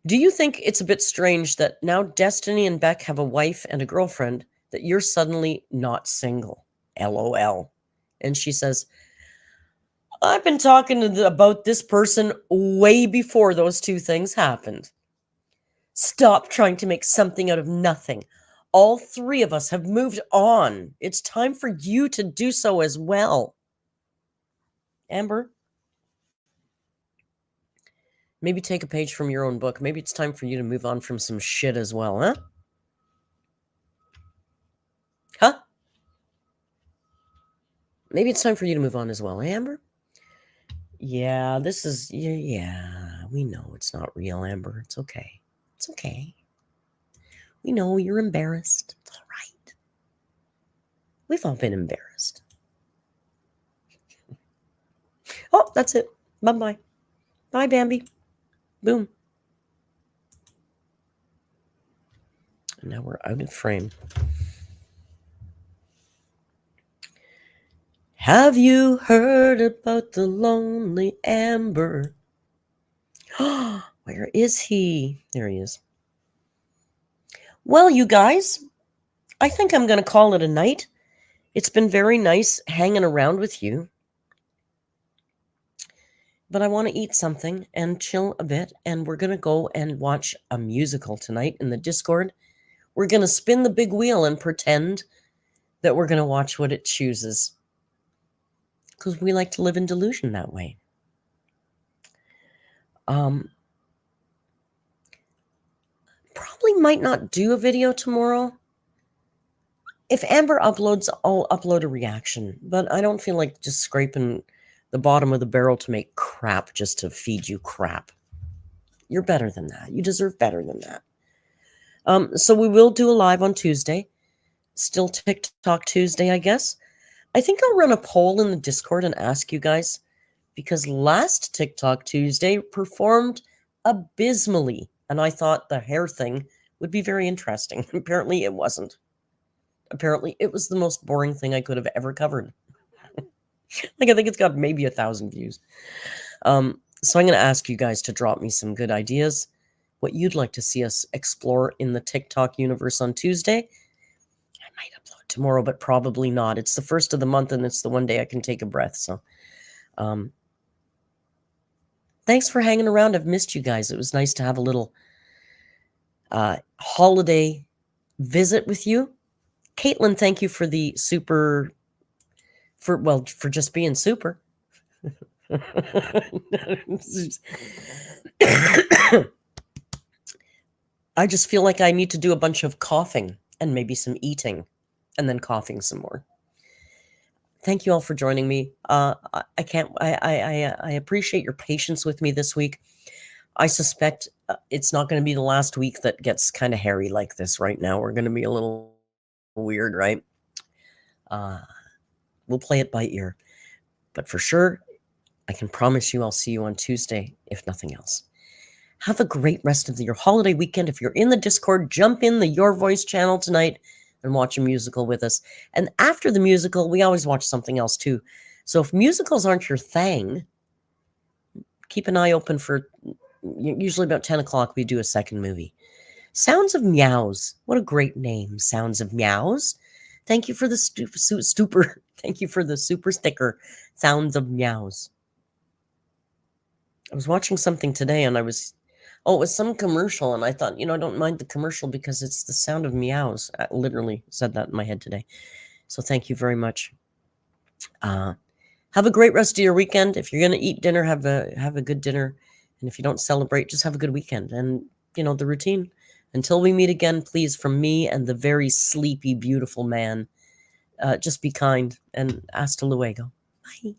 Do you think it's a bit strange that now Destiny and Beck have a wife and a girlfriend that you're suddenly not single? LOL. And she says, I've been talking about this person way before those two things happened. Stop trying to make something out of nothing. All three of us have moved on. It's time for you to do so as well. Amber? Maybe take a page from your own book. Maybe it's time for you to move on from some shit as well, huh? Huh? Maybe it's time for you to move on as well, Amber? Yeah, this is... Yeah. we know it's not real, Amber. It's okay. It's okay. We know you're embarrassed. It's all right. We've all been embarrassed. Oh, that's it. Bye-bye. Bye, Bambi. Boom. And now we're out of frame. Have you heard about the lonely Amber? Where is he? There he is. Well, you guys, I think I'm going to call it a night. It's been very nice hanging around with you. But I want to eat something and chill a bit, and we're going to go and watch a musical tonight in the Discord. We're going to spin the big wheel and pretend that we're going to watch what it chooses. Because we like to live in delusion that way. Probably might not do a video tomorrow. If Amber uploads, I'll upload a reaction. But I don't feel like just scraping the bottom of the barrel to make crap just to feed you crap. You're better than that. You deserve better than that. So we will do a live on Tuesday. Still TikTok Tuesday, I guess. I think I'll run a poll in the Discord and ask you guys, because last TikTok Tuesday performed abysmally, and I thought the hair thing would be very interesting. Apparently it wasn't. Apparently it was the most boring thing I could have ever covered. Like, I think it's got maybe 1,000 views. So I'm going to ask you guys to drop me some good ideas, what you'd like to see us explore in the TikTok universe on Tuesday. I might upload tomorrow, but probably not. It's the first of the month, and it's the one day I can take a breath. So thanks for hanging around. I've missed you guys. It was nice to have a little holiday visit with you. Caitlin, thank you for the super, for just being super. I just feel like I need to do a bunch of coughing and maybe some eating and then coughing some more. Thank you all for joining me. I appreciate your patience with me this week. I suspect it's not going to be the last week that gets kind of hairy like this right now. We're going to be a little weird, right? We'll play it by ear. But for sure, I can promise you I'll see you on Tuesday, if nothing else. Have a great rest of your holiday weekend. If you're in the Discord, jump in the Your Voice channel tonight and watch a musical with us. And after the musical, we always watch something else too. So if musicals aren't your thing, keep an eye open for, usually about 10 o'clock, we do a second movie. Sounds of Meows. What a great name, Sounds of Meows. Thank you for the Thank you for the super sticker, Sounds of Meows. I was watching something today and it was some commercial, and I thought, I don't mind the commercial because it's the sound of meows. I literally said that in my head today. So thank you very much. Have a great rest of your weekend. If you're going to eat dinner, have a good dinner. And if you don't celebrate, just have a good weekend. And, the routine. Until we meet again, please, from me and the very sleepy, beautiful man, just be kind and hasta luego. Bye.